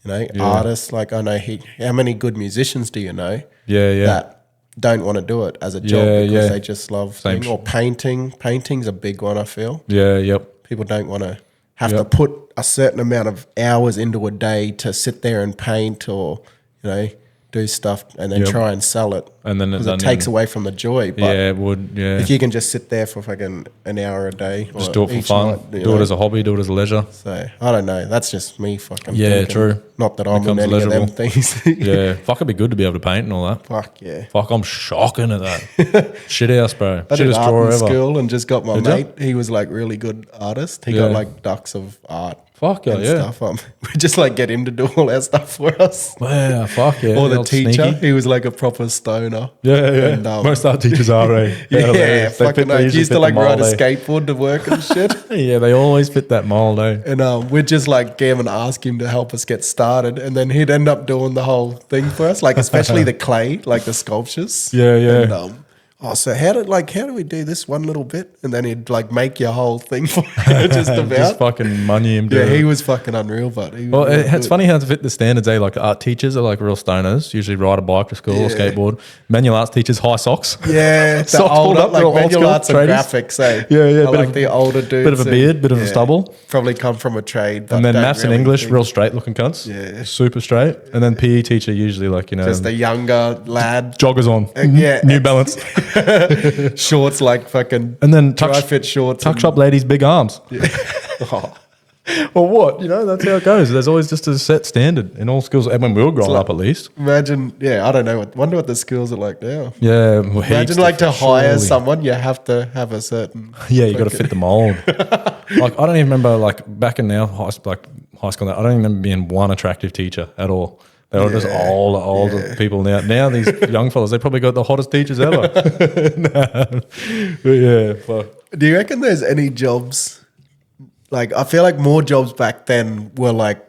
You know, artists, like I know how many good musicians do you know Yeah. that don't want to do it as a job Yeah, because yeah. they just love Same or painting. Painting's a big one, I feel. Yeah. Yep. People don't want to have Yep. to put a certain amount of hours into a day to sit there and paint or, you know, do stuff and then Yep. try and sell it. And then Because it takes away from the joy. But Yeah, it would. Yeah. if you can just sit there for fucking an hour a day, Just or do it for each fun. night, you Do know. it as a hobby. Do it as a leisure. So I don't know. That's just me fucking. Yeah, thinking. true. Not that I'm in Becomes any of them legible. things. Yeah. Fuck, it'd be good to be able to paint and all that. Fuck yeah. Fuck, I'm shocking at that. Shit house, bro. I did Shittest art drawer in ever. school and just got my Did ya? mate. He was like really good artist. He Yeah. got like ducks of art. Fuck yeah, and yeah. stuff. We just like get him to do all our stuff for us. Yeah, fuck yeah. Or the Old teacher, sneaky. he was like a proper stoner. Yeah, yeah. And, Most art teachers are, eh? Yeah, fucking. He usually used fit to like the ride a mold, eh? skateboard to work and shit. Yeah, they always fit that mold, eh? And we'd just like give and ask him to help us get started, and then he'd end up doing the whole thing for us, like especially the clay, like the sculptures. Yeah, yeah. And, so how do we do this one little bit? And then he'd like make your whole thing for you, just about. Just fucking money him. Yeah, dude. he was fucking unreal, but he was Well, real it's good. funny how to fit the standards, eh? Like art teachers are like real stoners, usually ride a bike to school or Yeah. skateboard. Manual arts teachers, high socks. Yeah, the Socks pulled older, up, like real old manual school arts and tradies. graphics, eh? Yeah, yeah, I bit like of- the older dudes. bit of a who- beard, bit of a stubble. Probably come from a trade. But And then don't maths and really English, think- real straight looking cunts. Yeah. Super straight. And then PE teacher, usually like, you know, Just a younger lad. joggers on. Yeah. New Balance. Shorts like fucking And then dry fit shorts. tuck and- shop ladies, big arms. Oh. Well, what? That's how it goes. There's always just a set standard in all schools. And when we were growing up, at least. Imagine, I don't know. Wonder what the schools are like now. Yeah. Well, imagine like to hire someone, you have to have a certain. Yeah, you got to fit the mold. Like, I don't even remember, like, back in our high school, I don't even remember being one attractive teacher at all. They were just older people now. Now these young fellas, they probably got the hottest teachers ever. But yeah. Fuck. Do you reckon there's any jobs? Like, I feel like more jobs back then were like,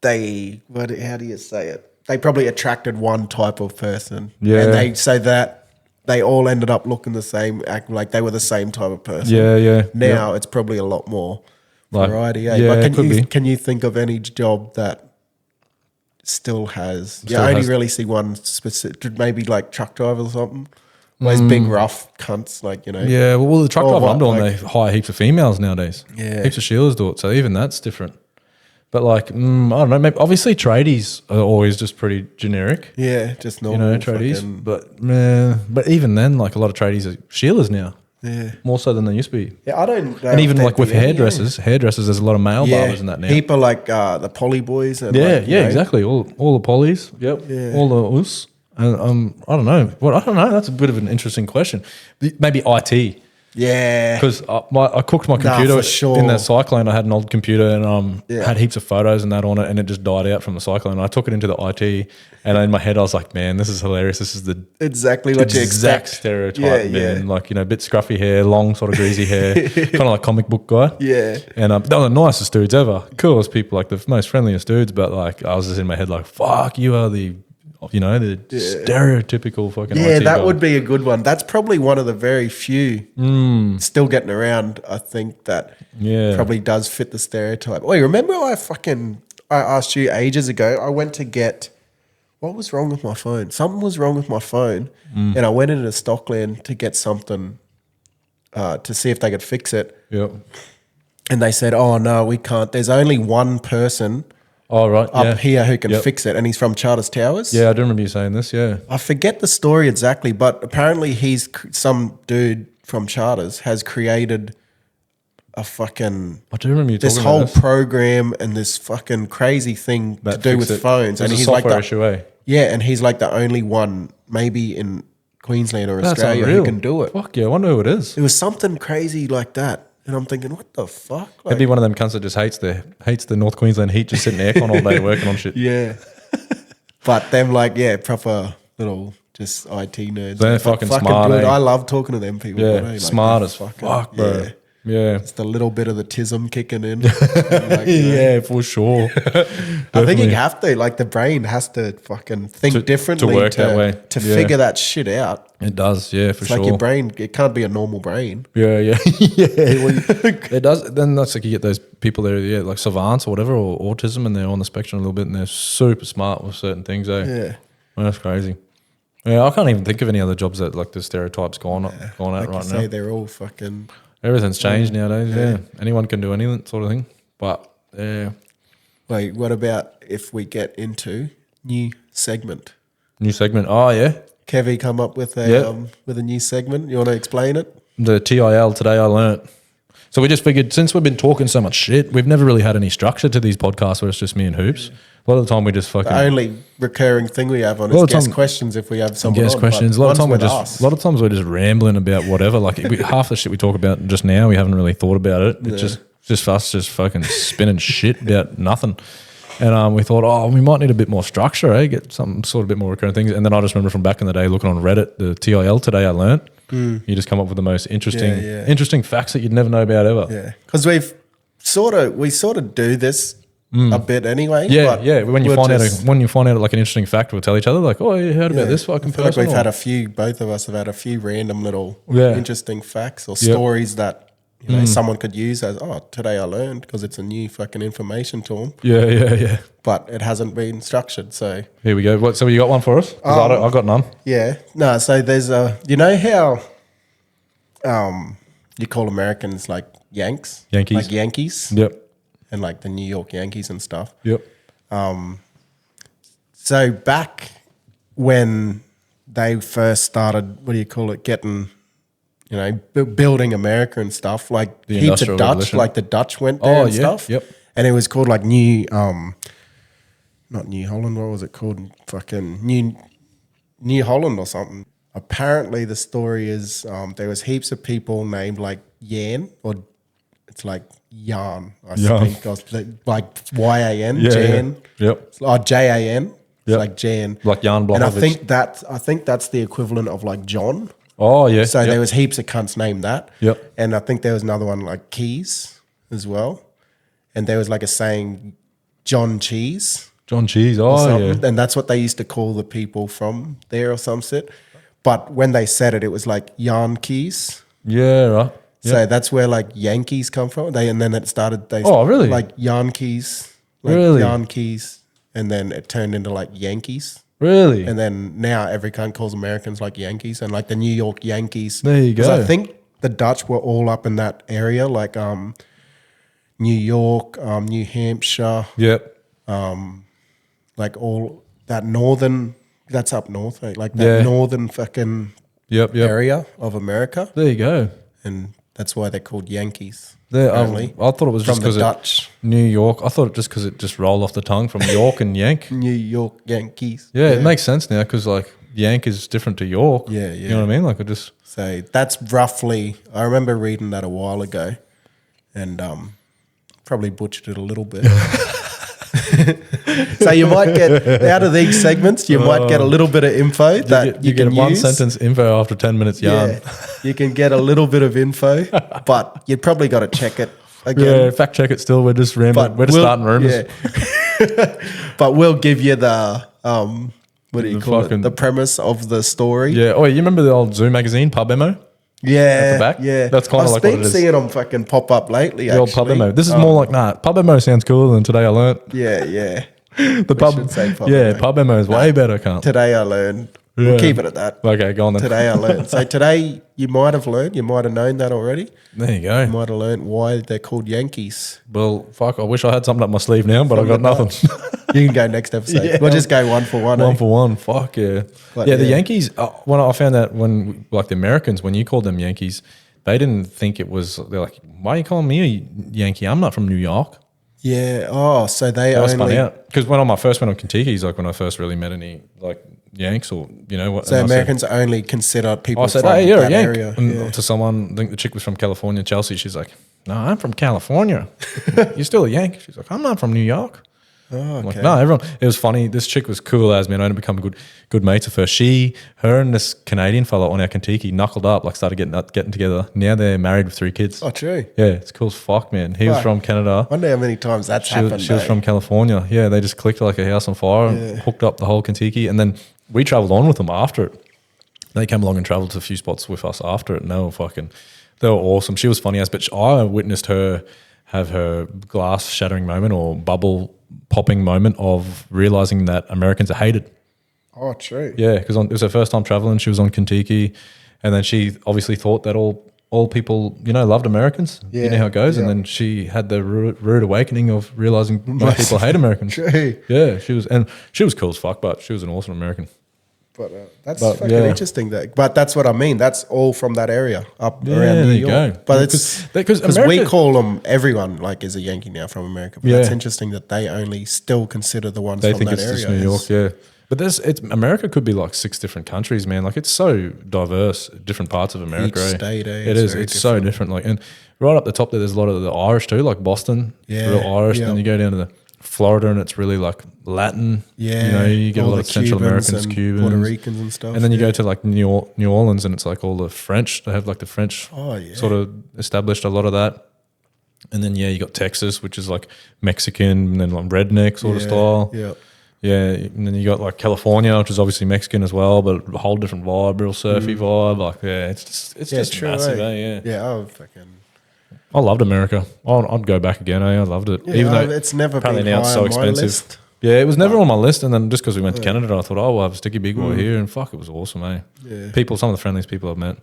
how do you say it? They probably attracted one type of person. Yeah. And they say that they all ended up looking the same, acting like they were the same type of person. Yeah, yeah. Now it's probably a lot more variety. Yeah, but can you think of any job that still has? I only really see one specific, maybe like truck driver or something. Those big rough cunts, Yeah, well, the truck driver I'm doing, they hire heaps of females nowadays. Yeah. Heaps of Sheilas do it, so even that's different. But like, I don't know, maybe, obviously tradies are always just pretty generic. Yeah, just normal. Tradies. But even then, like a lot of tradies are Sheilas now. Yeah. More so than they used to be. Yeah, I don't know. And even like with hairdressers, there's a lot of male barbers in that now. People like the poly boys. And exactly. All the polys. Yep. Yeah. All the us. And I don't know. I don't know. That's a bit of an interesting question. Maybe IT. Yeah. Because I cooked my computer for sure. in that cyclone. I had an old computer and had heaps of photos and that on it, and it just died out from the cyclone. I took it into the IT, and in my head I was like, man, this is hilarious. This is the exactly what you expect. Stereotype, man. Like, bit scruffy hair, long sort of greasy hair, kind of like comic book guy. Yeah. And they were the nicest dudes ever. Coolest people, like the most friendliest dudes. But like, I was just in my head like, fuck, you are the stereotypical fucking IT that guy. would be a good one. That's probably one of the very few still getting around, I think, that probably does fit the stereotype. Wait, remember I asked you ages ago, I went to get, what was wrong with my phone? Something was wrong with my phone, and I went into Stockland to get something to see if they could fix it. Yep. And they said, oh, no, we can't. There's only one person up here who can fix it, and he's from Charters Towers. Yeah, I do remember you saying this, yeah. I forget the story exactly, but apparently some dude from Charters has created a fucking... I do remember you talking this about whole this. program and this fucking crazy thing to do with phones. It's and a he's software like issue, eh? Yeah, and he's like the only one, maybe in Queensland or Australia, unreal. who can do it. Fuck yeah, I wonder who it is. It was something crazy like that. And I'm thinking, what the fuck? It'd be one of them cunts that just hates the North Queensland heat, just sitting in aircon all day working on shit. Yeah. But them proper little just IT nerds. They're fucking smart, good. eh? I love talking to them people. Yeah, like, smart as fuck, bro. Yeah. It's the little bit of the tism kicking in. Yeah, for sure. I think you have to, like the brain has to fucking think differently to work that way. To figure that shit out. It does, yeah, for sure. Like your brain, it can't be a normal brain. Yeah. Well, it does. Then that's like you get those people that are like savants or whatever, or autism, and they're on the spectrum a little bit, and they're super smart with certain things. Yeah, well, that's crazy. Yeah, I can't even think of any other jobs that like the stereotypes gone out like right you say, now. they're all fucking. Everything's changed nowadays. Yeah, anyone can do anything, sort of thing. But yeah. Wait, what about if we get into new segment? New segment. Oh yeah. Kevy come up with a new segment. You want to explain it? The TIL today I learnt. So we just figured since we've been talking so much shit, we've never really had any structure to these podcasts where it's just me and Hoops. A lot of the time we just fucking... The only recurring thing we have on is guest questions if we have someone guest on. Questions. A lot of times we're just rambling about whatever. Like half the shit we talk about just now, we haven't really thought about it. It's just us just fucking spinning shit about nothing. And we thought, we might need a bit more structure, eh? Get some sort of bit more recurring things. And then I just remember from back in the day looking on Reddit, the TIL today I learnt. You just come up with the most interesting facts that you'd never know about ever. Yeah, because we sort of do this a bit anyway. Yeah, yeah. When you find out like an interesting fact, we'll tell each other like, oh, you heard about this fucking person. Like we've had a few. Both of us have had a few random little interesting facts or stories that. Someone could use as, today I learned, because it's a new fucking information to them. Yeah. But it hasn't been structured, so. Here we go. So you got one for us? I've got none. Yeah. No, so there's you know how you call Americans like Yankees? Like Yankees? Yep. And like the New York Yankees and stuff. Yep. So back when they first started, getting you know, building America and stuff. Like The heaps of Industrial Dutch, Revolution. like the Dutch went there and yeah. stuff. Yep. And it was called like not New Holland. What was it called? Fucking New Holland or something. Apparently, the story is there was heaps of people named like Yan, or it's like Jan, I Jan. think, or like YAN, Yeah, Jan. yeah. Yep. Or JAN. It's Yep. like Jan. Like Jan And I Blachowicz. think that's the equivalent of like John. Oh, yeah. So yep. there was heaps of cunts named that. Yep. And I think there was another one like Keys as well. And there was like a saying, John Cheese. John Cheese. Or Oh, something. yeah. And that's what they used to call the people from there or some shit. But when they said it, it was like Yankees. Yeah, right. So that's where like Yankees come from. And then it started. Oh, really? Like Yankees. Like Really? Yankees. And then it turned into like Yankees. Really? And then now every cunt calls Americans like Yankees, and like the New York Yankees. There you 'Cause go. I think the Dutch were all up in that area, like New York, New Hampshire, Yep. like all that northern. That's up north, right? Like that Yeah. northern fucking Yep. area of America, There you go. and that's why they're called Yankees. There, apparently. I thought it was just From the because Dutch, New York. I thought it just because it just rolled off the tongue from York and Yank. New York Yankees. Yeah, it makes sense now because like Yank is different to York. Yeah, You know what I mean? Like it just So that's roughly. I remember reading that a while ago, and probably butchered it a little bit. So you might get out of these segments. You might get a little bit of info that you get can one use. sentence info after 10 minutes yarn. Yeah, you can get a little bit of info, but you probably got to check it Yeah, again. fact check it still. We're just rambling. But We're just starting rumors. Yeah. But we'll give you the what do you The call fucking- it? The premise of the story. Yeah. Oh, you remember the old Zoo magazine, Pub Emo? Yeah, At the back? yeah. That's kinda I've like what been it is. seeing them fucking pop up lately. The old Pub actually. Emo. This is more like, Pub Emo sounds cooler than Today I Learnt. Yeah, yeah. The pub, should say Pub yeah, Emo. Pub Emo is way better, can't. Today I learned. Yeah. We'll keep it at that. Okay, go on then. Today I learned. So today you might have learned. You might have known that already. There you You go. might have learned why they're called Yankees. Well, fuck, I wish I had something up my sleeve now, but I got the nothing. You can go next episode. Yeah. We'll just go 1 for 1. One for one. Fuck yeah. But yeah, the yeah. Yankees, when I found that when, like the Americans, when you called them Yankees, they didn't think it was, they're like, why are you calling me a Yankee? I'm not from New York. Yeah. Oh, so they That was spun only. out. Because when I first went on Kentucky's, like when I first really met any like Yanks or, you know what. So and I said- Americans only consider people I said, from hey, you're a that Yank. area. And Yeah. to someone, I think the chick was from California, Chelsea. She's like, no, I'm from California. You're still a Yank. She's like, I'm not from New York. Oh, I'm like, okay. no, everyone. It was funny. This chick was cool as me. I only become good mates with her. Her and this Canadian fella on our Kentucky knuckled up, like started getting together. Now they're married with 3 kids. Oh, true. Yeah, it's cool as fuck, man. He was Fuck. from Canada. I wonder how many times that's happened. She was though. from California. Yeah, they just clicked like a house on fire and hooked up the whole Kentucky. And then we traveled on with them after it. They came along and traveled to a few spots with us after it. And they were awesome. She was funny as, but I witnessed her have her glass shattering moment or bubble popping moment of realizing that Americans are hated. Oh, true. Yeah, because it was her first time traveling. She was on Kentucky, and then she obviously thought that all people, loved Americans. You Yeah, know how it goes. And yeah. then she had the rude awakening of realizing most people hate Americans. True. Yeah, she was cool as fuck, but she was an awesome American. But that's But, fucking yeah. interesting. But that's what I mean. That's all from that area up Yeah, around New there you York. go. But Yeah, it's 'cause because we America- call them, everyone like is a Yankee now from America. But Yeah. it's interesting that they only still consider the ones They from think that it's area. just New York, yeah. But America could be like 6 different countries, man. Like it's so diverse, different parts of America. Each eh? state, eh, It is is. very It's so different. Like, and right up the top there, there's a lot of the Irish too, like Boston, Yeah, real Irish. yeah. Then you go down to the Florida, and it's really like Latin. Yeah, you get a all lot the of Central Cubans Americans, and Cubans, Puerto Ricans and stuff. And then you yeah. go to like New Orleans, and it's like all the French. They have like the French Oh, yeah. sort of established a lot of that. And then you got Texas, which is like Mexican, and then like redneck sort of Yeah, style. Yeah. Yeah, and then you got like California, which is obviously Mexican as well, but a whole different vibe, real surfy vibe. Like, yeah, it's just true, massive, eh? Yeah. Yeah, oh, fucking. I loved America. I'd go back again. I loved it. Yeah, it's never apparently been now it's high so on my expensive. list. Yeah, it was never on my list, and then just because we went to Canada, I thought, oh, we'll have a sticky big boy here, and fuck, it was awesome, eh? Yeah. Some of the friendliest people I've met,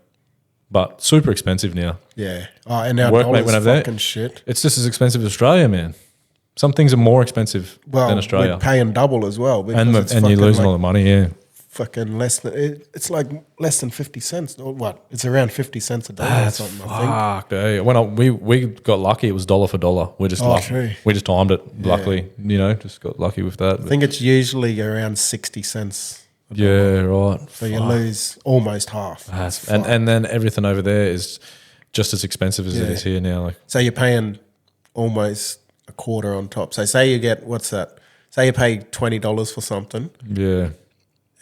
but super expensive now. Yeah. Oh, and our Workmate dollar's went over there. fucking shit. It's just as expensive as Australia, man. Some things are more expensive Well, than Australia, we're paying double as well. Because and it's you're fucking losing like all the money. Yeah, fucking less than it's like less than 50 cents or what? It's around 50 cents a dollar or something. I think. Fuck. Eh. We got lucky. It was dollar for dollar. We just True. we just timed it. Luckily, just got lucky with that. I think it's usually around 60 cents. Yeah, right. So you lose almost half. And then everything over there is just as expensive as it is here now. Like, so you're paying almost a quarter on top. So say you get what's that? Say you pay $20 for something. Yeah.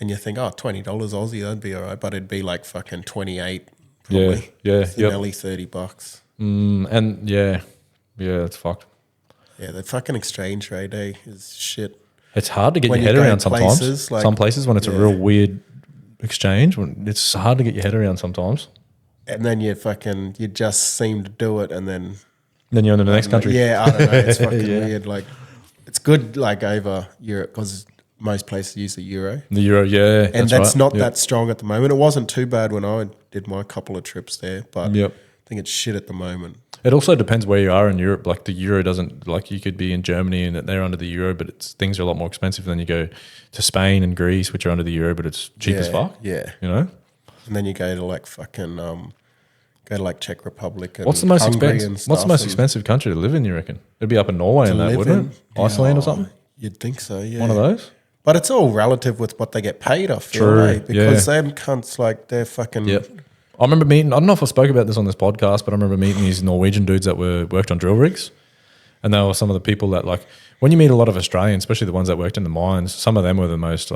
And you think, $20 Aussie, that'd be all right. But it'd be like fucking 28 probably. Yeah. So nearly $30. And yeah, it's fucked. Yeah, the fucking exchange rate, is shit. It's hard to get When your head you go around sometimes. places, like- Some places when it's a real weird exchange, it's hard to get your head around sometimes. And then you just seem to do it and then... Then you're in the next country. Yeah, I don't know. It's fucking weird. Like, it's good like over Europe because most places use the euro. The euro, yeah. And that's right. not that strong at the moment. It wasn't too bad when I did my couple of trips there, but I think it's shit at the moment. It also depends where you are in Europe. Like the euro doesn't, like you could be in Germany and they're under the euro, but things are a lot more expensive than you go to Spain and Greece, which are under the euro, but it's cheap as fuck. Yeah. You know? And then you go to like fucking, go to like Czech Republic and What's the most Hungary expensive? and What's the stuff most and expensive country to live in, you reckon? It'd be up in Norway and that, live wouldn't it? in? Iceland or something? You'd think so, yeah. One of those? But it's all relative with what they get paid, I feel. True, Because them cunts, like, they're fucking... Yep. I remember meeting, I don't know if I spoke about this on this podcast, but I remember meeting these Norwegian dudes that worked on drill rigs. And they were some of the people that, like, when you meet a lot of Australians, especially the ones that worked in the mines, some of them were the most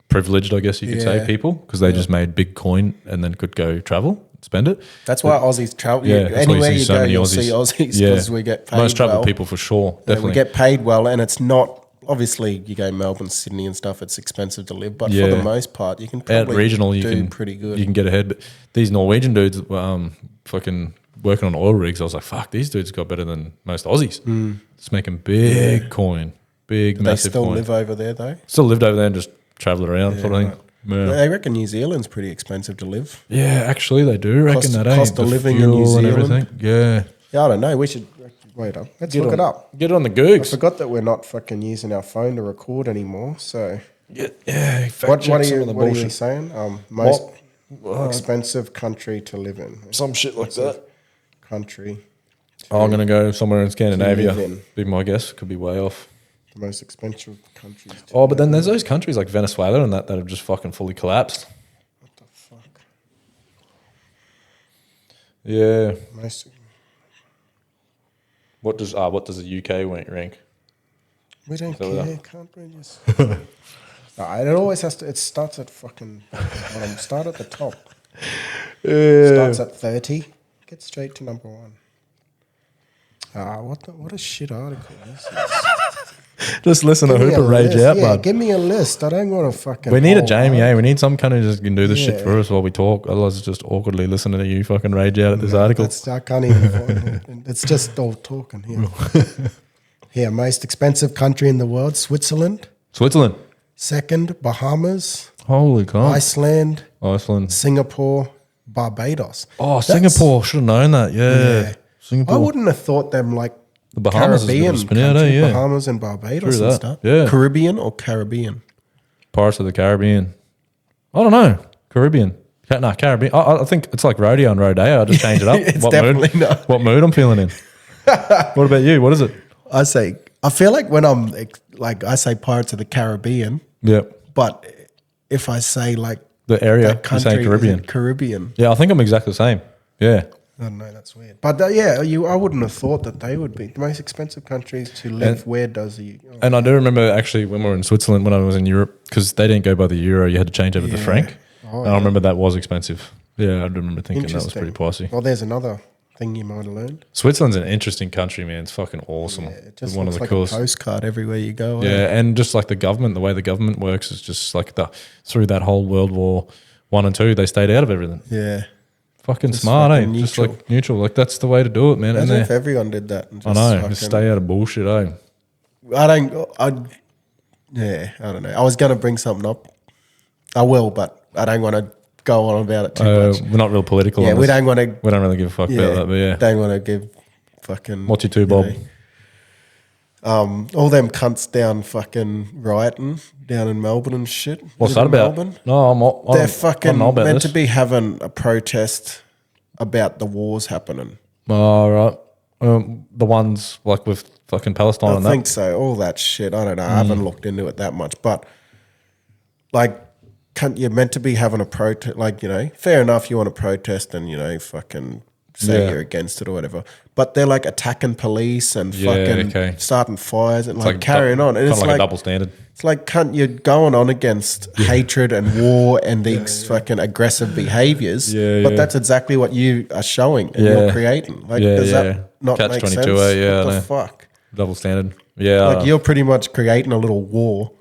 privileged, I guess you could say, people, because they just made big coin and then could go travel, spend it. That's why Aussies travel. Yeah, that's why anywhere see you so go, many you'll Aussies. see Aussies because we get paid most travel well. people for sure, Yeah, definitely. we get paid well, and it's not... Obviously, you go Melbourne, Sydney and stuff, it's expensive to live, but for the most part, you can probably out regional, you do can pretty good. You can get ahead. But these Norwegian dudes fucking working on oil rigs, I was like, fuck, these dudes got better than most Aussies. Just making big coin, Do they massive still coin. live over there, though? Still lived over there and just travelled around sort of thing. Yeah. I reckon New Zealand's pretty expensive to live. Yeah, actually they do reckon that. Cost of living in New fuel and Zealand. everything. Yeah. Yeah, I don't know. We should... Wait up. Let's look it up. Get it on the I Googs. forgot that we're not fucking using our phone to record anymore, so... Fact What check are some you of the what are you bullshit. saying? Most expensive country to live in. Some shit like that. Country. I'm going to go somewhere in live Scandinavia. in. Be my guess. Could be way off. The most expensive countries to Oh, but then there's those countries like Venezuela and that have just fucking fully collapsed. What the fuck? Yeah. Most... What does the UK rank? We don't So care, that- can't we just... It always has to... It starts at fucking... start at the top. Starts at 30. Get straight to number 1. What a shit article this is. Just listen to Give me Hooper a rage list. out, Yeah, bud. give me a list. I don't want to fucking... We need a whole Jamie, article. We need some kind of just can do this shit Yeah. for us while we talk. Otherwise, it's just awkwardly listening to you fucking rage out at this article. I can't even find it. It's just all talking here. Here, most expensive country in the world, Switzerland. Switzerland. Second, Bahamas. Holy cow. Iceland. Iceland. Singapore. Barbados. Oh, That's- Singapore. Should have known that. Yeah. Singapore. I wouldn't have thought them like The Bahamas is a bit of a Caribbean spin out, country, yeah. Bahamas and Barbados True and that, stuff. yeah. Caribbean or Caribbean? Pirates of the Caribbean. I don't know. Caribbean. No, Caribbean. I think it's like rodeo and rodeo. I just change it up. It's definitely not. What mood I'm feeling in. What about you? What is it? I feel like when I'm like, I say Pirates of the Caribbean, Yep. but if I say like The area. that You country, say Caribbean. is it Caribbean. Yeah, I think I'm exactly the same. Yeah. I don't know, that's weird. But I wouldn't have thought that they would be the most expensive countries to live. Where does he? And I do remember actually when we were in Switzerland when I was in Europe, because they didn't go by the euro, you had to change over to the franc. Oh, and I remember that was expensive. Yeah, I remember thinking that was Interesting. pretty pricey. Well, there's another thing you might have learned. Switzerland's an interesting country, man. It's fucking awesome. It just one of looks the like coolest. a postcard everywhere you go. Yeah, and just like the government, the way the government works is just like through that whole World War I and II, they stayed out of everything. Yeah. Fucking Just smart, fucking Just neutral. like neutral. Like that's the way to do it, man. And Imagine if everyone did that. And I just know, fucking- just stay out of bullshit, eh? I don't know. I was going to bring something up. I will, but I don't want to go on about it too much. We're not real political. Yeah, on we this. don't want to. We don't really give a fuck about that, but yeah. Don't want to give fucking. What's your two, Bob? All them cunts down fucking rioting down in Melbourne and shit. What's Live that in about? Melbourne? No, They're I fucking don't know about meant this. to be having a protest about the wars happening. Oh, right. The ones like with fucking Palestine I and think that. so. All that shit. I don't know. I haven't looked into it that much, but like, you're meant to be having a protest. Like, fair enough. You want to protest and fucking say you're against it or whatever. But they're like attacking police and fucking starting fires and like carrying on. And Kind it's of like like a double standard. It's like, cunt, you're going on against hatred and war and these fucking aggressive behaviors. But that's exactly what you are showing and you're creating. Like, does that not Catch make 22, sense? yeah, What I the know. fuck? Double standard. Yeah. Like, you're pretty much creating a little war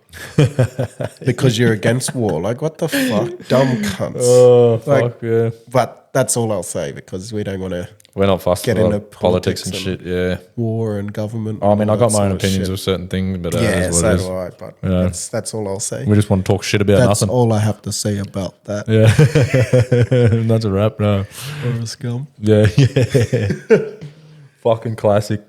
because you're against war. Like, what the fuck? Dumb cunts. Oh, Like, fuck, yeah. But that's all I'll say because we don't want to We're not fussed get about into politics and and shit, yeah. war and government. I mean, and I all got that my own sort of opinions shit. of certain things, but Yeah, that's what so it is. do I. But Yeah. that's all I'll say. We just want to talk shit about That's nothing. all I have to say about that. Yeah. That's a wrap, no. Or a scum. Yeah. Fucking classic.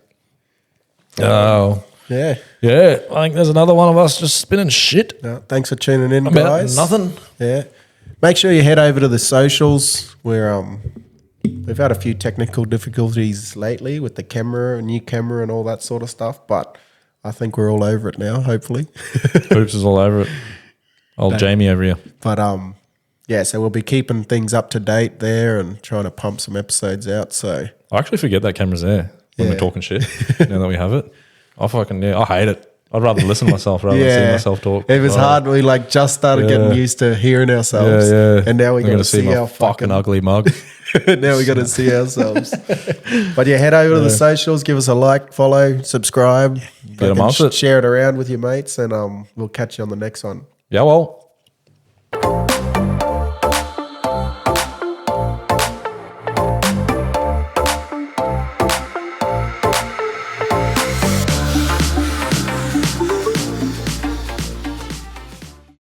Oh. Yeah. Yeah, I think there's another one of us just spinning shit No, thanks for tuning in, about guys. nothing. Yeah. Make sure you head over to the socials where we've had a few technical difficulties lately with the camera, a new camera and all that sort of stuff, but I think we're all over it now, hopefully. Hoops is all over it. Old Jamie over here. But yeah, so we'll be keeping things up to date there and trying to pump some episodes out. So I actually forget that camera's there when we're talking shit. Now that we have it, I hate it. I'd rather listen to myself rather than see myself talk. It was hard. We just started getting used to hearing ourselves. And now we got to see my our fucking ugly mug. now we got to see ourselves. But yeah, head over to the socials, give us a like, follow, subscribe, amongst it. share it around with your mates, and we'll catch you on the next one. Yeah, well.